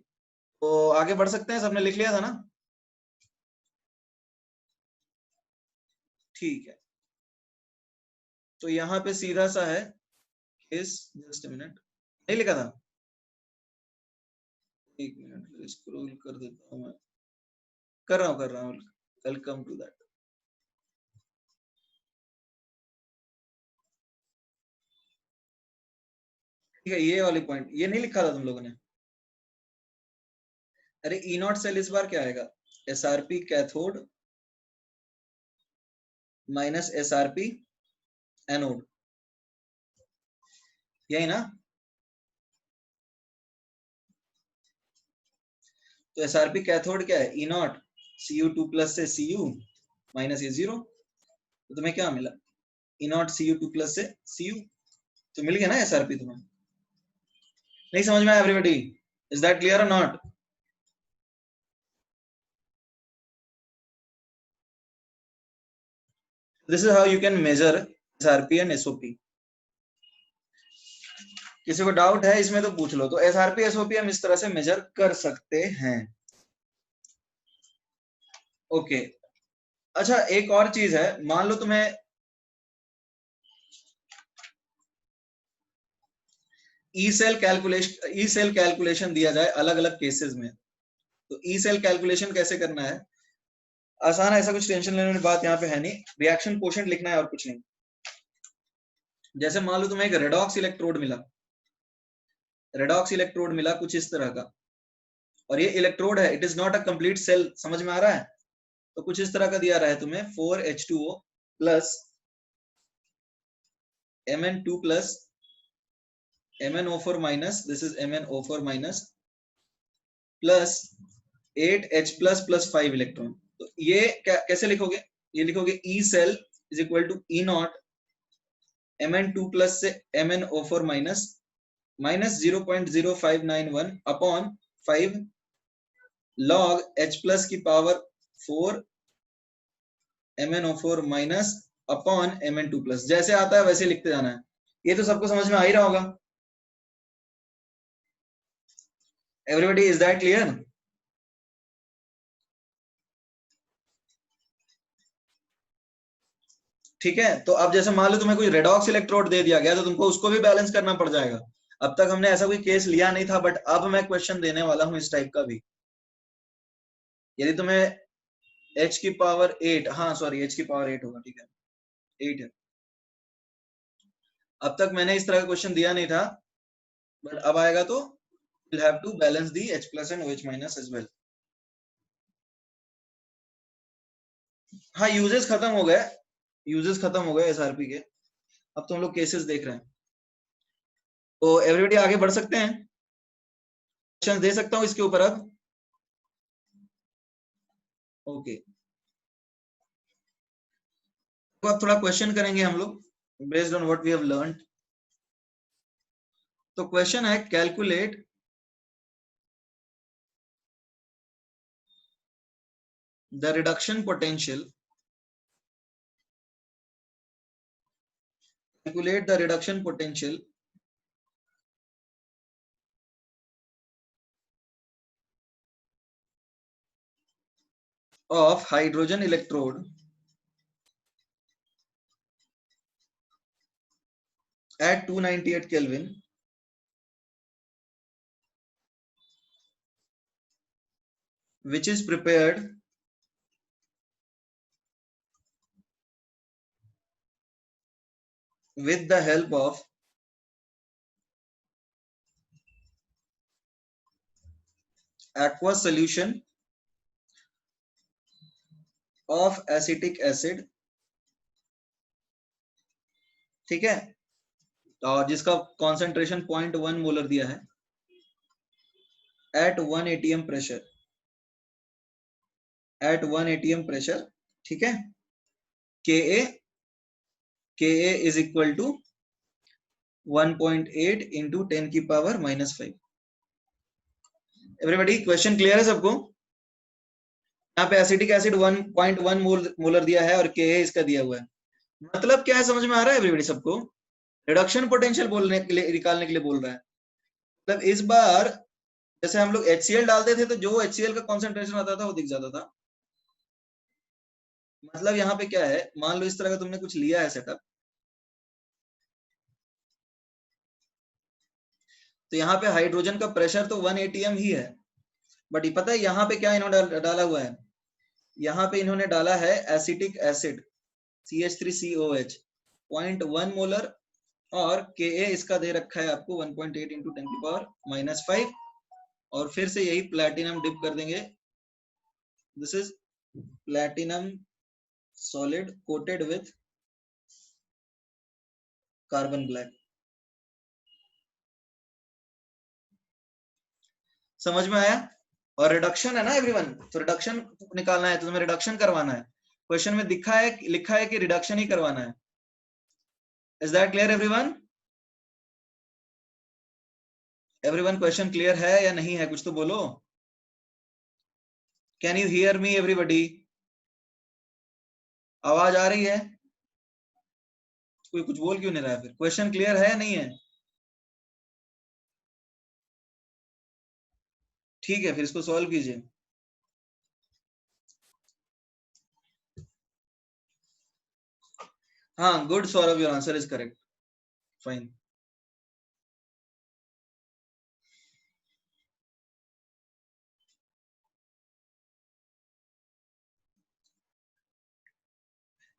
तो आगे बढ़ सकते हैं, सबने लिख लिया था ना? ठीक है, तो यहाँ पे सीधा सा है केस, जस्ट मिनट, नहीं लिखा था, एक मिनट स्क्रॉल कर देता हूँ मैं, कर रहा हूँ, वेलकम टू दैट। ठीक है, ये वाली पॉइंट ये नहीं लिखा था तुम लोगों ने? अरे ई नॉट सेल इस बार क्या आएगा? SRP cathode minus SRP anode, यही ना? तो SRP कैथोड क्या है? ई नॉट Cu2+ से Cu माइनस ये 0, तो तुम्हें क्या मिला? ई नॉट Cu2+ से Cu, तो मिल गया ना SRP तुम्हें? नहीं समझ में आया एवरीबॉडी? इज दैट क्लियर और not? This is how you can measure SRP and SOP। किसी को डाउट है इसमें तो पूछ लो। तो SRP SOP हम इस तरह से मेजर कर सकते हैं। ओके, अच्छा एक और चीज है, मान लो तुम्हें ई सेल कैलकुलेशन दिया जाए अलग अलग केसेस में, तो ई सेल कैलकुलेशन कैसे करना है? आसान है, ऐसा कुछ टेंशन लेने वाली बात यहाँ पे है नहीं, रिएक्शन कोशेंट लिखना है और कुछ नहीं। जैसे मान लो तुम्हें एक रेडॉक्स इलेक्ट्रोड मिला कुछ इस तरह का, और ये इलेक्ट्रोड है, it is not a complete cell, समझ में आ रहा है? तो कुछ इस तरह का दिया रहा है तुम्हें 4H2O plus Mn2 plus MnO4 minus, this is MnO4 minus plus 8H plus plus 5 electron. तो ये कैसे लिखोगे? ये लिखोगे E cell is equal to E not Mn2 plus से MnO4 minus minus 0.0591 upon 5 log H plus की power 4 MnO4 minus upon Mn2 plus, जैसे आता है वैसे लिखते जाना है। ये तो सबको समझ में आ ही रहा होगा। Everybody, is that clear? ठीक है, तो अब जैसे मान लो तुम्हें कोई रेडॉक्स इलेक्ट्रोड दे दिया गया तो तुमको उसको भी बैलेंस करना पड़ जाएगा। अब तक हमने ऐसा कोई केस लिया नहीं था, बट अब मैं क्वेश्चन देने वाला हूं इस टाइप का भी। यदि तुम्हें h की पावर 8, हाँ सॉरी h की पावर 8 होगा, ठीक है 8 है। अब तक मैंने इस तरह का क्वेश्चन दिया नहीं था, बट अब आएगा तो we'll have to balance the H plus and OH minus as well। हाँ, यूजेस खत्म हो गए SRP के, अब तो हम लोग केसेस देख रहे हैं। तो एवरीबॉडी आगे बढ़ सकते हैं, क्वेश्चन दे सकता हूं इसके ऊपर अब? ओके, तो अब थोड़ा क्वेश्चन करेंगे हम लोग based on what we have learn. तो क्वेश्चन है calculate the reduction potential, calculate the reduction potential of hydrogen electrode at 298 Kelvin which is prepared with the help of aqueous solution of acetic acid, ठीक है, और जिसका concentration 0.1 molar दिया है at 1 atm pressure, at 1 atm pressure, ठीक है, Ka is equal to 1.8 into 10 की power -5। Everybody question clear है सबको? यहाँ पे एसिटिक एसिड 1.1 मोलर दिया है और Ka इसका दिया हुआ है। मतलब क्या है, समझ में आ रहा है एवरीबॉडी सबको? रिडक्शन पोटेंशियल बोलने के लिए, निकालने के लिए बोल रहा है। मतलब इस बार जैसे हम लोग HCl डालते थे तो जो HCl का कॉन्सेंट्रेशन आता था वो दिख जाता था। मतलब यहाँ पे क्या है, मान लो इस तरह का तुमने कुछ लिया है सेटअप, तो यहाँ पे हाइड्रोजन का प्रेशर तो 1 atm ही है, बट ये पता है यहाँ पे क्या इन्होंने डाला हुआ है? यहाँ पे इन्होंने डाला है एसिटिक एसिड CH3COH 0.1 मोलर और Ka इसका दे रखा है आपको 1.8 इंटू 10 की पावर -5 और फिर से यही प्लैटिनम डिप कर देंगे। This is platinum solid coated with carbon black. समझ में आया? और रिडक्शन है ना एवरीवन, तो रिडक्शन निकालना है तो तुम्हें रिडक्शन करवाना है। क्वेश्चन में लिखा है कि रिडक्शन ही करवाना है। Is that clear everyone? Everyone question clear है या नहीं है? कुछ तो बोलो। Can you hear me everybody? आवाज आ रही है? कोई कुछ बोल क्यों नहीं रहा है? फिर क्वेश्चन क्लियर है या नहीं है? ठीक है, फिर इसको सॉल्व कीजिए। हाँ, good Saurabh, your answer is correct, fine.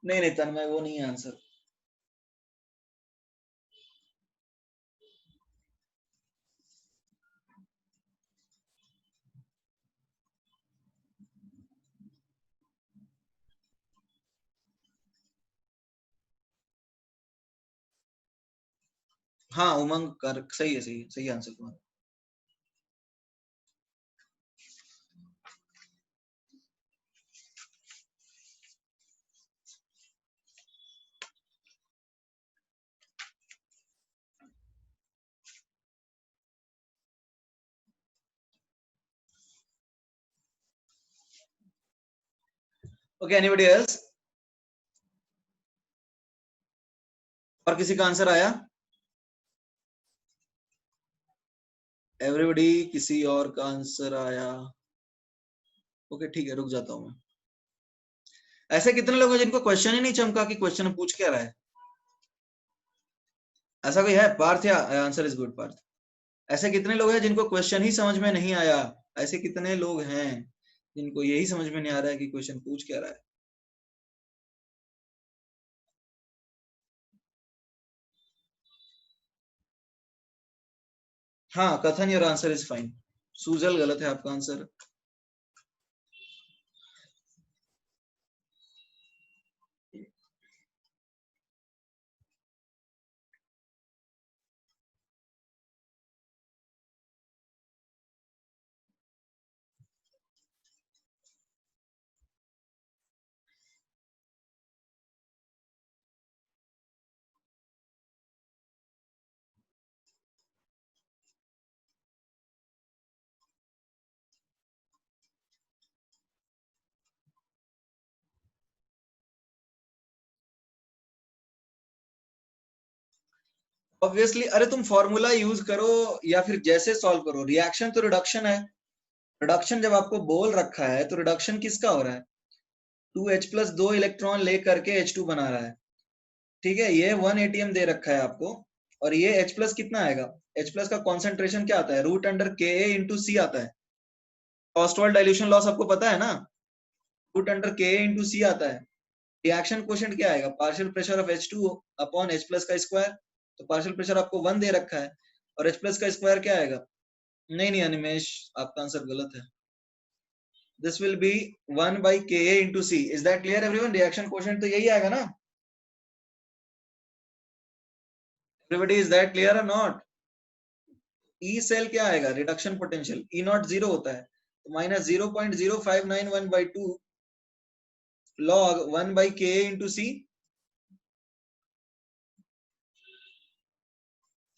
नहीं नहीं तन्मय, वो नहीं है आंसर। हाँ उमंग कर, सही है, सही है, सही आंसर तुम्हारा। Okay, anybody else? और किसी का आंसर आया? एवरीबॉडी किसी और का आंसर आया? ओके ठीक है, रुक जाता हूँ मैं। ऐसे कितने लोग हैं जिनको क्वेश्चन ही नहीं चमका कि क्वेश्चन पूछ क्या रहा है? ऐसा कोई है? पार्थ, या आंसर इज गुड पार्थ। ऐसे कितने लोग हैं जिनको क्वेश्चन ही समझ में नहीं आया? ऐसे कितने लोग हैं जिनको यही समझ में नहीं आ रहा है कि क्वेश्चन पूछ क्या रहा है? हाँ कथन, your answer is fine. Sujal गलत है आपका आंसर। ऑब्वियसली, अरे तुम फॉर्मूला यूज करो या फिर जैसे सॉल्व करो, रिएक्शन तो रिडक्शन है। रिडक्शन जब आपको बोल रखा है तो रिडक्शन किसका हो रहा है? 2H+ 2 इलेक्ट्रॉन ले करके H2 बना रहा है, ठीक है। ये 1 ATM दे रखा है आपको, और ये H+ कितना आएगा, H+ का कॉन्सेंट्रेशन क्या आता है, √Ka/C आता है। ऑस्टवाल्ड डाइल्यूशन लॉस आपको पता है ना, √Ka/C आता है। रिएक्शन कोएफिशिएंट क्या आएगा, partial pressure of H2 upon H+ का स्क्वायर। तो पार्शियल प्रेशर आपको 1 दे रखा है, और H+ का स्क्वायर क्या आएगा, नहीं अनिमेश, आपका आंसर गलत है। This will be 1/Ka/C. Is that clear everyone? Reaction coefficient तो यही आएगा ना। Everybody, is that clear or not? E cell क्या आएगा, रिडक्शन पोटेंशियल, E0 0 होता है, तो -0.0591/2 log 1/Ka/C,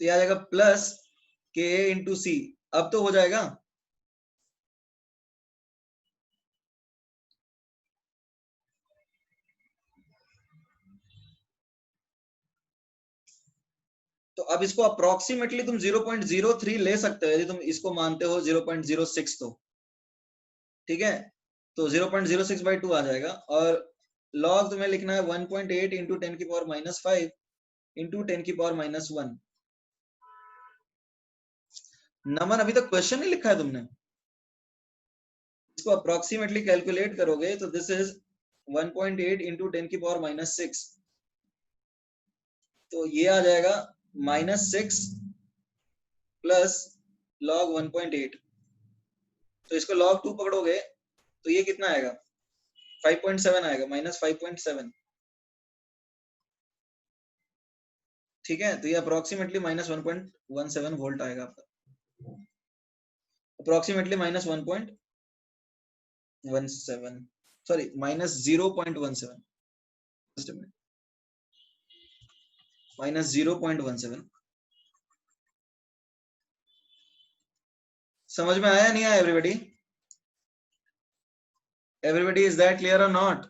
तो यह आ जाएगा प्लस Ka/C। अब तो हो जाएगा। तो अब इसको अप्रोक्सीमेटली तुम 0.03 ले सकते हो, यदि तुम इसको मानते हो 0.06, तो ठीक है, तो 0.06/2 आ जाएगा। और लॉग तुम्हें लिखना है 1.8 इंटू 10⁻⁻5 इंटू 10⁻⁻1। नमन, अभी तक क्वेश्चन नहीं लिखा है तुमने, इसको अप्रोक्सीमेटली कैलकुलेट करोगे तो दिस इज 1.8 इंटू 10⁻⁻6, तो ये आ जाएगा -6 प्लस log 1.8। तो इसको log 2 पकड़ोगे तो ये कितना आएगा, 5.7 आएगा, -5.7, ठीक है। तो ये अप्रोक्सीमेटली -1.17 वोल्ट आएगा आपका, अप्रोक्सीमेटली -1.17, सॉरी -0.17, -0.17। समझ में आया नहीं आया everybody? Everybody, is that clear और नॉट?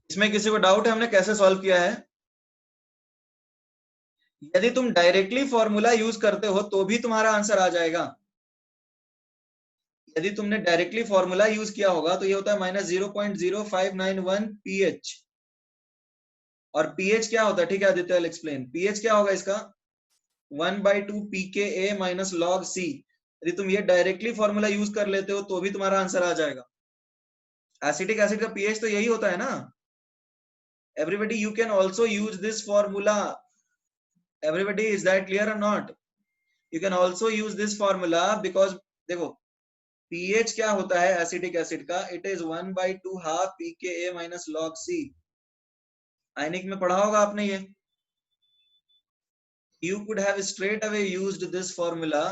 इसमें किसी को डाउट है हमने कैसे सॉल्व किया है? यदि तुम डायरेक्टली फॉर्मूला यूज करते हो तो भी तुम्हारा आंसर आ जाएगा। यदि तुमने डायरेक्टली फॉर्मूला यूज किया होगा तो ये होता है -0.0591 pH। और pH क्या होता है, ठीक है आदित्य, विल एक्सप्लेन। pH क्या होगा इसका, 1/2 pKa माइनस log C। यदि तुम ये डायरेक्टली फॉर्मूला यूज कर लेते हो तो भी तुम्हारा आंसर आ जाएगा। एसिटिक एसिड का pH तो यही होता है ना। Everybody, you can also use this formula. Everybody, is that clear और not? You can also use this formula because देखो pH क्या होता है एसिटिक एसिड का, it is 1/2 half pKa minus log C। Ionic में पढ़ा होगा आपने ये। You could have straight away used this formula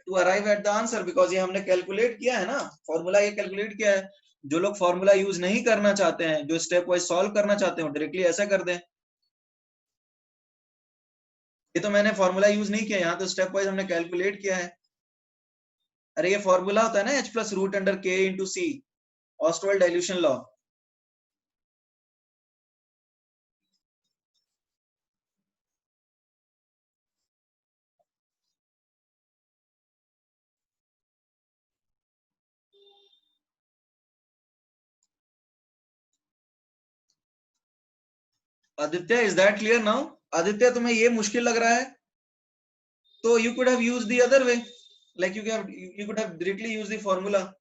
to arrive at the answer because ये हमने कैलकुलेट किया है ना, फॉर्मूला ये कैलकुलेट किया है। जो लोग फॉर्मूला यूज नहीं करना चाहते हैं, जो स्टेप वाइज सॉल्व करना चाहते हो, डायरेक्टली ऐसा कर दें। ये तो मैंने फॉर्मूला यूज नहीं किया, यहाँ तो स्टेप वाइज हमने कैलकुलेट किया है। अरे ये फॉर्मूला होता है ना H+√K/C, Ostwald dilution law. Aditya, is that clear now? Aditya, तुम्हें ये मुश्किल लग रहा है तो you could have used the other way, like you could have directly used the formula।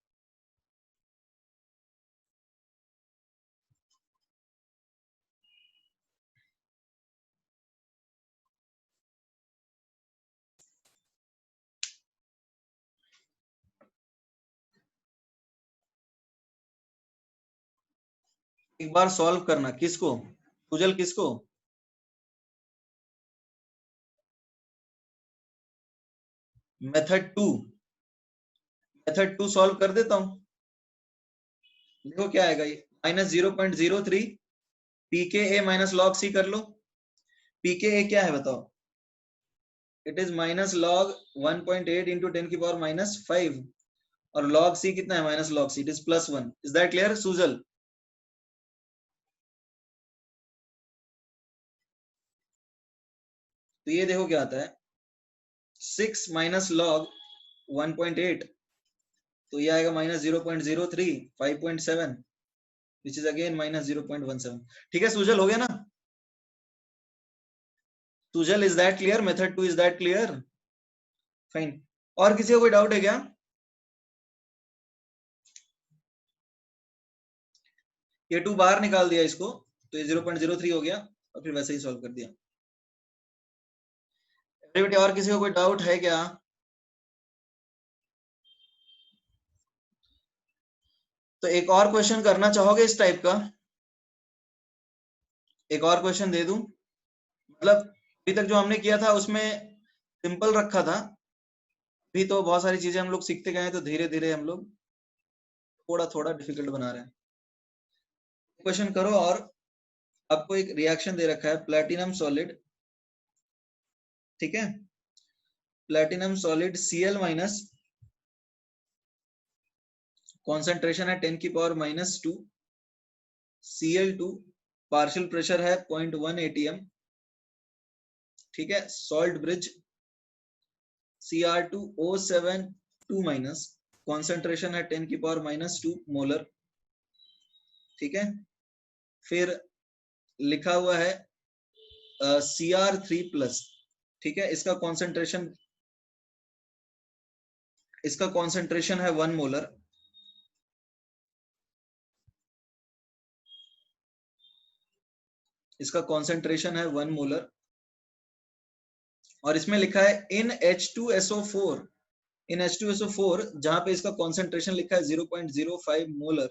एक बार सॉल्व करना, किसको, सुजल किसको? मेथड 2 सॉल्व कर देता हूं। देखो क्या आएगा, ये -0.03 pKa माइनस log C कर लो। pKa क्या है बताओ, it is minus log 1.8 into 10⁻⁻5, और log C कितना है, minus log C, it is +1। Is that clear Sujal? तो ये देखो क्या आता है, 6 माइनस लॉग 1.8, तो ये आएगा minus 0.03, 5.7, which is again minus 0.17। ठीक है सुजल, हो गया ना? Sujal, is that clear? Method 2 is that clear? Fine. और किसी को कोई डाउट है क्या? ये 2 बाहर निकाल दिया इसको, तो ये 0.03 हो गया और फिर वैसे ही सॉल्व कर दिया। एवरीबॉडी, और किसी को कोई डाउट है क्या? तो एक और क्वेश्चन करना चाहोगे इस टाइप का? एक और क्वेश्चन दे दूं? मतलब अभी तक जो हमने किया था उसमें सिंपल रखा था, अभी तो बहुत सारी चीजें हम लोग सीखते गए, तो धीरे धीरे हम लोग थोड़ा थोड़ा डिफिकल्ट बना रहे हैं। क्वेश्चन करो। और आपको एक रिएक्शन दे रखा है, प्लैटिनम सॉलिड, ठीक है, platinum solid Cl minus, concentration है 10 की पावर -2, Cl2, पार्शियल प्रेशर है 0.1 atm, ठीक है, salt bridge Cr2O7 2 minus, concentration है 10 की पावर -2 मोलर, ठीक है। फिर लिखा हुआ है Cr3 प्लस, ठीक है, इसका कॉन्सेंट्रेशन है 1 मोलर, इसका कॉन्सेंट्रेशन है 1 मोलर, और इसमें लिखा है इन H2SO4, इन H2SO4 जहां पे इसका कॉन्सेंट्रेशन लिखा है 0.05 मोलर,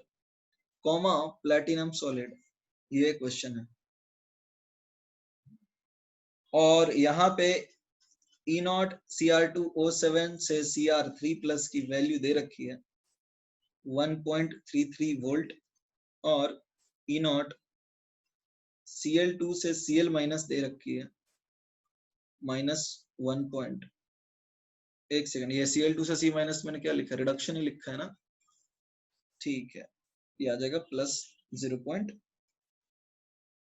कॉमा प्लैटिनम सॉलिड। ये क्वेश्चन है। और यहाँ पे E0 Cr2O7 से Cr3 प्लस की वैल्यू दे रखी है 1.33 वोल्ट, और E0 Cl2 से Cl माइनस दे रखी है -1 पॉइंट, एक सेकंड, ये Cl2 से C माइनस मैंने क्या लिखा, रिडक्शन ही लिखा है ना, ठीक है, ये आ जाएगा प्लस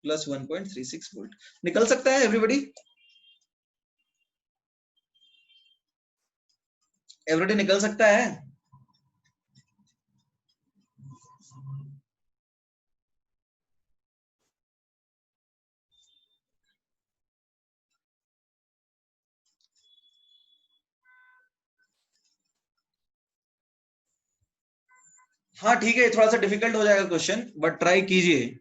1.36 वोल्ट। निकल सकता है एवरीबॉडी? एवरीबॉडी निकल सकता है? हाँ ठीक है, थोड़ा सा डिफिकल्ट हो जाएगा क्वेश्चन, बट ट्राई कीजिए।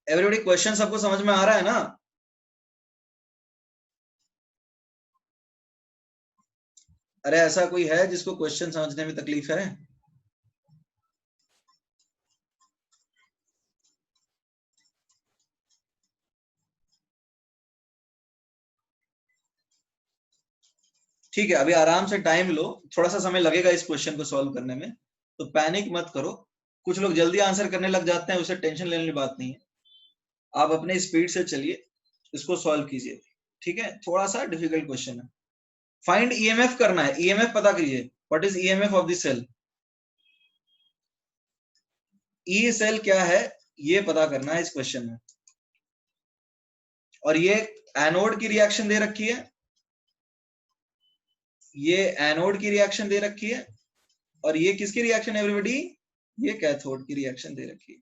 एवरीबॉडी, क्वेश्चन सबको समझ में आ रहा है ना? अरे ऐसा कोई है जिसको क्वेश्चन समझने में तकलीफ है? ठीक है, अभी आराम से टाइम लो, थोड़ा सा समय लगेगा इस क्वेश्चन को सॉल्व करने में, तो पैनिक मत करो। कुछ लोग जल्दी आंसर करने लग जाते हैं, उसे टेंशन लेने की बात नहीं है। आप अपने स्पीड से चलिए, इसको सॉल्व कीजिए, ठीक है। थोड़ा सा डिफिकल्ट क्वेश्चन है। फाइंड ईएमएफ करना है, ईएमएफ पता कीजिए, what is EMF of the cell. E cell क्या है ये पता करना है इस क्वेश्चन में। और ये एनोड की रिएक्शन दे रखी है, ये एनोड की रिएक्शन दे रखी है, और ये किसकी रिएक्शन है एवरीबॉडी? ये कैथोड की रिएक्शन दे रखी है।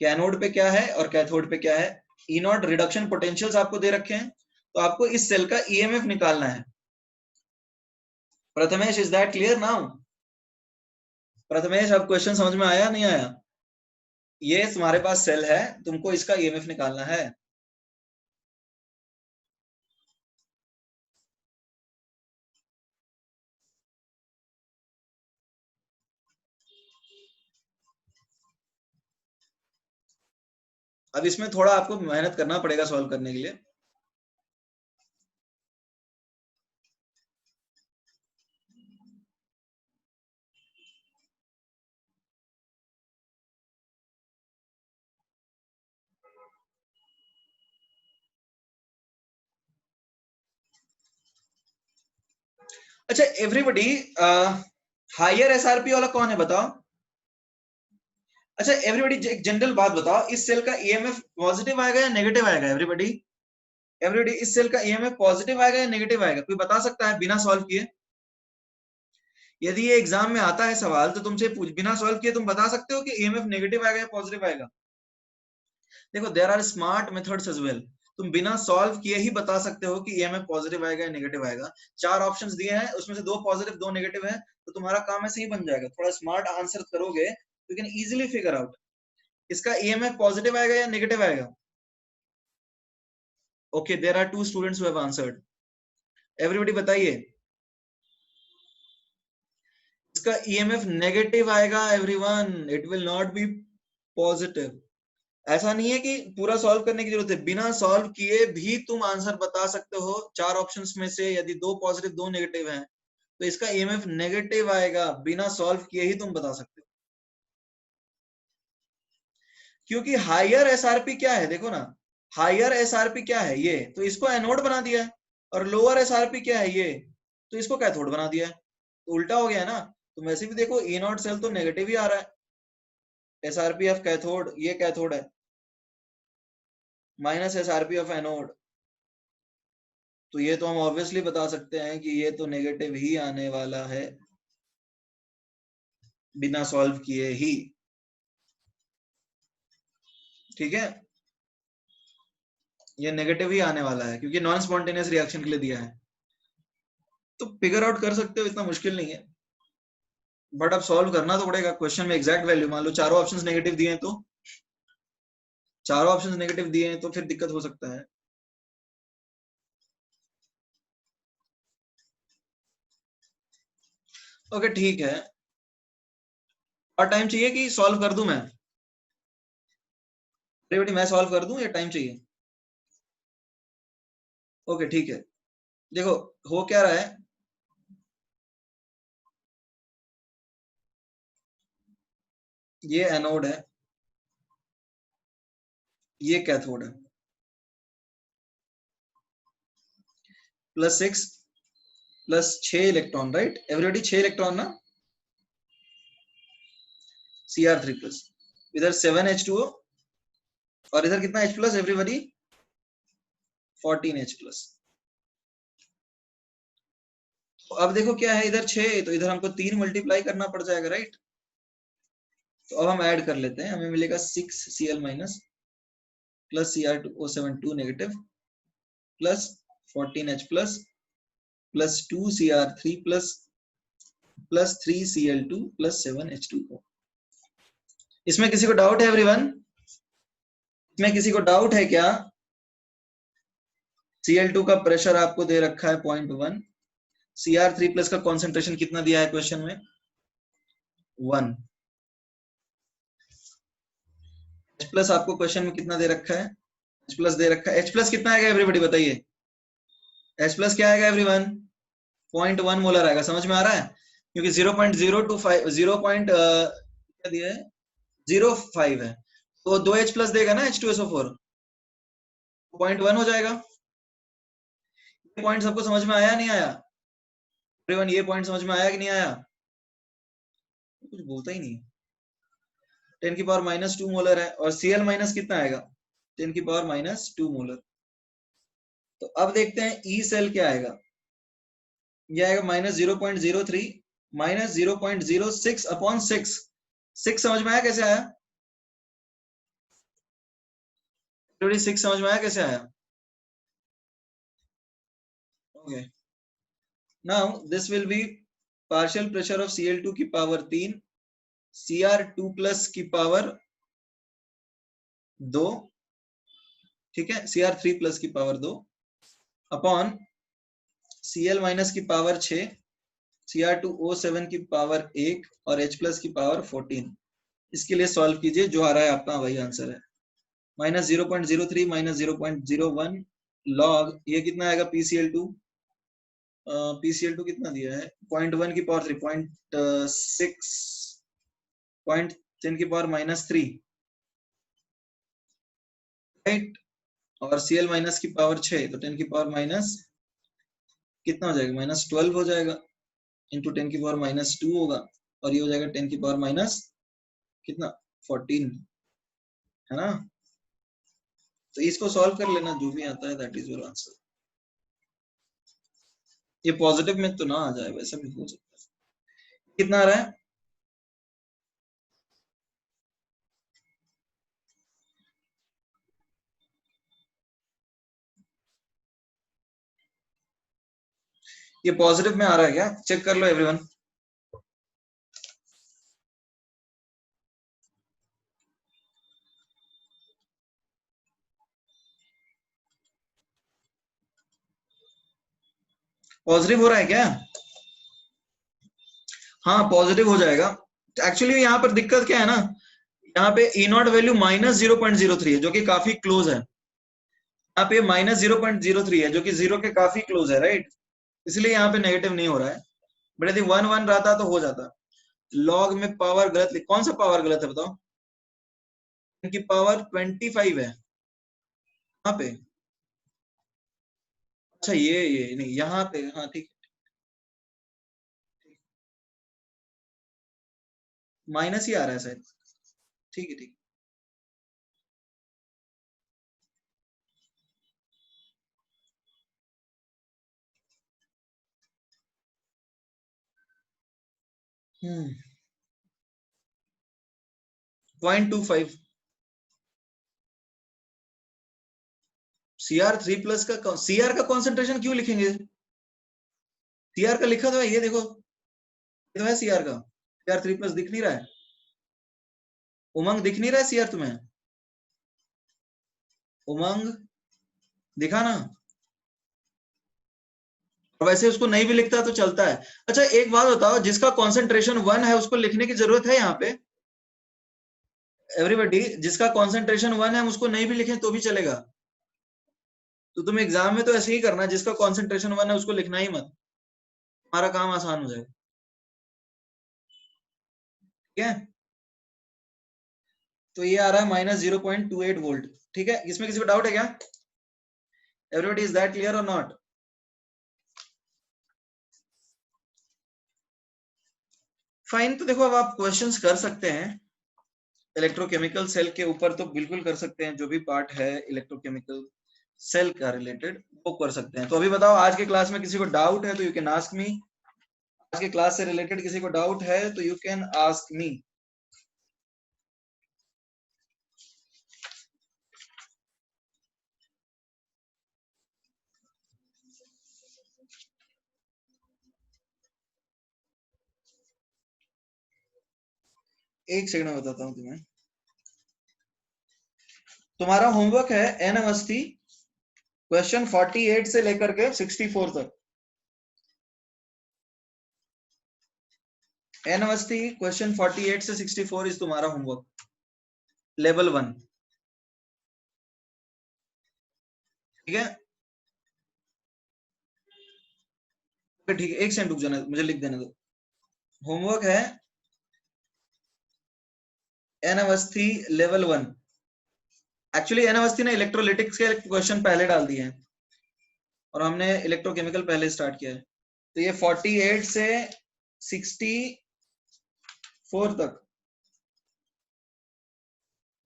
कैनोड पे क्या है और कैथोड पे क्या है? ई नॉट रिडक्शन पोटेंशियल्स आपको दे रखे हैं, तो आपको इस सेल का ईएमएफ निकालना है। Prathamesh, is that clear now? Prathamesh, अब क्वेश्चन समझ में आया नहीं आया? ये तुम्हारे पास सेल है, तुमको इसका ईएमएफ निकालना है। अब इसमें थोड़ा आपको मेहनत करना पड़ेगा सॉल्व करने के लिए। अच्छा एवरीबॉडी, हायर एसआरपी वाला कौन है बताओ? अच्छा एवरीबॉडी एक जनरल बात बताओ, इस सेल का ईएमएफ पॉजिटिव आएगा या नेगेटिव आएगा? एवरीबॉडी एवरीबॉडी इस सेल का ईएमएफ पॉजिटिव आएगा या नेगेटिव आएगा? कोई बता सकता है बिना सॉल्व किए? यदि ये एग्जाम में आता है सवाल तो तुमसे बिना सॉल्व किए तुम बता सकते हो कि ईएमएफ नेगेटिव आएगा या पॉजिटिव आएगा? देखो there are smart methods as well, तुम बिना सॉल्व किए ही बता सकते हो कि ईएमएफ पॉजिटिव आएगा या नेगेटिव आएगा। 4 ऑप्शंस दिए हैं, उसमें से 2 पॉजिटिव 2 नेगेटिव है, तो तुम्हारा काम ऐसे ही बन जाएगा। थोड़ा स्मार्ट आंसर करोगे you can easily figure out इसका ईएमएफ पॉजिटिव आएगा या नेगेटिव आएगा। Okay there are 2 students who have answered. Everybody बताइए इसका ईएमएफ नेगेटिव आएगा everyone, it will not be positive. ऐसा नहीं है कि पूरा सॉल्व करने की जरूरत है, बिना सॉल्व किए भी तुम आंसर बता सकते हो। 4 ऑप्शंस में से यदि 2 पॉजिटिव 2 नेगेटिव हैं तो इसका ईएमएफ नेगेटिव आएगा, बिना सॉल्व किए ही तुम बता सकते हो। क्योंकि हायर एसआरपी क्या है देखो ना, हायर एसआरपी क्या है ये, तो इसको एनोड बना दिया है, और लोअर एसआरपी क्या है ये, तो इसको कैथोड बना दिया है, तो उल्टा हो गया है ना। तो वैसे भी देखो ई नॉट सेल तो नेगेटिव ही आ रहा है, एसआरपी ऑफ कैथोड ये कैथोड है, माइनस एसआरपी ऑफ एनोड, तो ये तो हम ऑब्वियसली बता सकते हैं कि ये तो नेगेटिव ही आने वाला है बिना सॉल्व किए ही। ठीक है, ये नेगेटिव ही आने वाला है क्योंकि नॉन स्पॉन्टेनियस रिएक्शन के लिए दिया है, तो फिगर आउट कर सकते हो, इतना मुश्किल नहीं है। बट अब सॉल्व करना तो पड़ेगा, क्वेश्चन में एग्जैक्ट वैल्यू मान लो चारों ऑप्शंस नेगेटिव दिए हैं, तो चारों ऑप्शंस नेगेटिव दिए हैं तो फिर दिक्कत हो सकता है। ओके ठीक है, और टाइम चाहिए कि सॉल्व कर दूं मैं? बेटी मैं सॉल्व कर दूं या टाइम चाहिए? ओके ठीक है, देखो हो क्या रहा है, ये एनोड है, ये कैथोड है, +6 +6 इलेक्ट्रॉन, राइट एवरीबॉडी 6 इलेक्ट्रॉन ना, Cr3+, इधर 7H2O और इधर कितना H+ एवरीबॉडी, 14H+। तो अब देखो क्या है, इधर 6 तो इधर हमको 3 मल्टीप्लाई करना पड़ जाएगा, राइट। तो अब हम ऐड कर लेते हैं, हमें मिलेगा 6Cl- plus Cr2O7 2 negative plus 14H+ plus 2Cr3 plus 3Cl2 plus 7H2O। इसमें किसी को डाउट है एवरीवन? इसमें किसी को डाउट है क्या? Cl2 का प्रेशर आपको दे रखा है 0.1, Cr3+ का कॉन्सेंट्रेशन कितना दिया है क्वेश्चन में, 1। H+ आपको क्वेश्चन में कितना दे रखा है, H+ दे रखा है, H+ कितना आएगा एवरीबॉडी बताइए, H+ क्या आएगा एवरीवन, 0.1 मोलर आएगा, समझ में आ रहा है? क्योंकि 0.025 क्या दिया है, 0.5 है, तो 2H+ देगा ना H2SO4, 0.1 हो जाएगा। ये पॉइंट सबको समझ में आया नहीं आया एवरीवन, ये पॉइंट समझ में आया कि नहीं आया? कुछ बोलता ही नहीं। 10⁻² मोलर है और Cl माइनस कितना आएगा, 10⁻² मोलर। तो अब देखते हैं ई सेल क्या आएगा, ये आएगा -0.03 -0.06/6। 6 समझ में आया कैसे आया? 6 समझ में आया कैसे आया? Okay now this will be partial pressure of Cl2 की पावर 3 Cr2+ की पावर 2, ठीक है, Cr3+ की पावर 2 अपॉन Cl- की पावर 6, Cr2O7 की पावर 1 और H+ की पावर 14। इसके लिए सॉल्व कीजिए, जो आ रहा है आपका वही आंसर है, -0.03 -0.01 लॉग, ये कितना आएगा PCl2, PCl2 कितना दिया है, 0.1 की पावर 3, 0.6 10 की पावर -3, राइट, और Cl- की पावर 6 तो 10 की पावर माइनस कितना हो जाएगा, -12 हो जाएगा। इंटू 10⁻⁻2 होगा, और ये हो जाएगा 10⁻⁻, कितना 14, है ना। तो इसको सॉल्व कर लेना, जो भी आता है दैट इज योर आंसर। ये पॉजिटिव में तो ना आ जाए, वैसा भी हो सकता है। कितना आ रहा है? ये पॉजिटिव में आ रहा है क्या? चेक कर लो एवरीवन। पॉजिटिव हो रहा है क्या? हाँ पॉजिटिव हो जाएगा। एक्चुअली यहाँ पर दिक्कत क्या है ना, यहाँ पे ई नॉट वैल्यू -0.03 है, जो कि काफी क्लोज है। यहाँ पे -0.03 है, जो कि जीरो के काफी क्लोज है, राइट। इसलिए यहाँ पे नेगेटिव नहीं हो रहा है। बट यदि 1 1 रहता तो हो जाता। लॉग में पावर गलत, कौन सा पावर गलत है बताओ? इनकी पावर 25 है यहाँ पे। अच्छा ये नहीं, यहाँ पे हाँ ठीक, माइनस ही आ रहा है शायद। ठीक है ठीक। हम्म 0.25। CR3+ का, CR का कॉन्सेंट्रेशन क्यों लिखेंगे? CR का लिखा तो है, ये देखो, ये तो है CR का। CR3+ दिख नहीं रहा है? उमंग दिख नहीं रहा है CR तुम्हें? उमंग दिखा ना। और वैसे उसको नहीं भी लिखता तो चलता है। अच्छा एक बात बताओ, जिसका कॉन्सेंट्रेशन 1 है उसको लिखने की जरूरत है यहाँ पे? एवरीबॉडी, जिसका कॉन्सेंट्रेशन 1 है हम उसको नहीं भी लिखें तो भी चलेगा। तो तुम एग्जाम में तो ऐसे ही करना, जिसका कॉन्सेंट्रेशन 1 है उसको लिखना ही मत, हमारा काम आसान हो जाएगा। ठीक है, तो ये आ रहा है -0.28 वोल्ट। ठीक है, इसमें किसी को डाउट है क्या? एवरीबॉडी, इज दैट क्लियर और नॉट? फाइन, तो देखो अब आप क्वेश्चंस कर सकते हैं इलेक्ट्रोकेमिकल सेल के ऊपर, तो बिल्कुल कर सकते हैं। जो भी पार्ट है इलेक्ट्रोकेमिकल सेल का रिलेटेड वो कर सकते हैं। तो अभी बताओ, आज के क्लास में किसी को डाउट है तो यू कैन आस्क मी। आज के क्लास से रिलेटेड किसी को डाउट है तो यू कैन आस्क मी। एक सेकंड में बताता हूं तुम्हें। तुम्हारा होमवर्क है एन अवस्थी क्वेश्चन 48 से लेकर के 64 तक। एन अवस्थी क्वेश्चन 48 से 64 इज तुम्हारा होमवर्क, लेवल 1। ठीक है, ठीक है, एक सेकंड रुक जाना, मुझे लिख देने दो। होमवर्क है N Awasthi level 1। Actually N Awasthi ने इलेक्ट्रोलिटिक्स के क्वेश्चन पहले डाल दिए हैं और हमने इलेक्ट्रोकेमिकल पहले स्टार्ट किया है। तो ये 48 से 64 तक,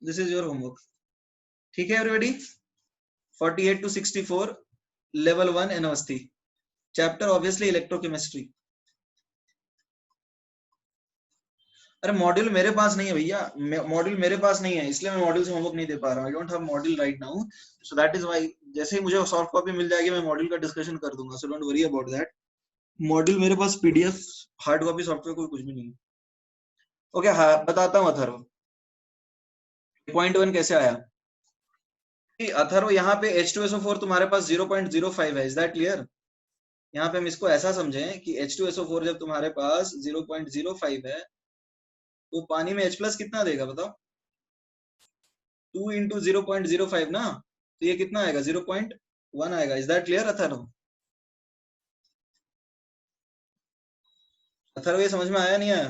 दिस इज योर होमवर्क। ठीक है everybody, 48 to 64, level 1 N Awasthi, chapter obviously electrochemistry. अरे मॉड्यूल मेरे पास नहीं है भैया, मॉड्यूल मेरे पास नहीं है, इसलिए मैं मॉड्यूल से होमवर्क नहीं दे पा रहा हूँ। I don't have module right now, so that is why. जैसे ही मुझे सॉफ्ट कॉपी मिल जाएगी मैं मॉड्यूल का डिस्कशन कर दूंगा, so don't worry about that. Module मेरे पास पीडीएफ, हार्ड कॉपी सॉफ्टवेयर कोई कुछ भी नहीं है। ओके हाँ, बताता हूँ अथर्व, .1 कैसे आया। अथर्व यहाँ पे H2SO4 तुम्हारे पास 0.05 है, इज दैट क्लियर? यहाँ पे हम इसको ऐसा समझें कि H2SO4 जब तुम्हारे पास 0.05 है तो पानी में H+ कितना देगा बताओ? 2 इंटू 0.05 ना, तो ये कितना आएगा? 0.1 आएगा। Is that clear Atharva? Atharva ये समझ में आया नहीं आया?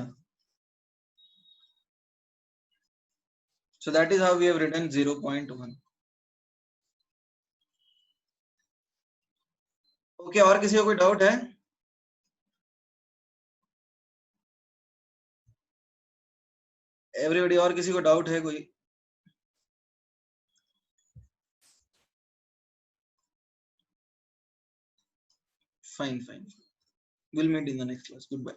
So that is how we have written 0.1। Okay, और किसी को कोई डाउट है? एवरीबॉडी, और किसी को डाउट है कोई? Fine fine, will meet in the next class, good bye.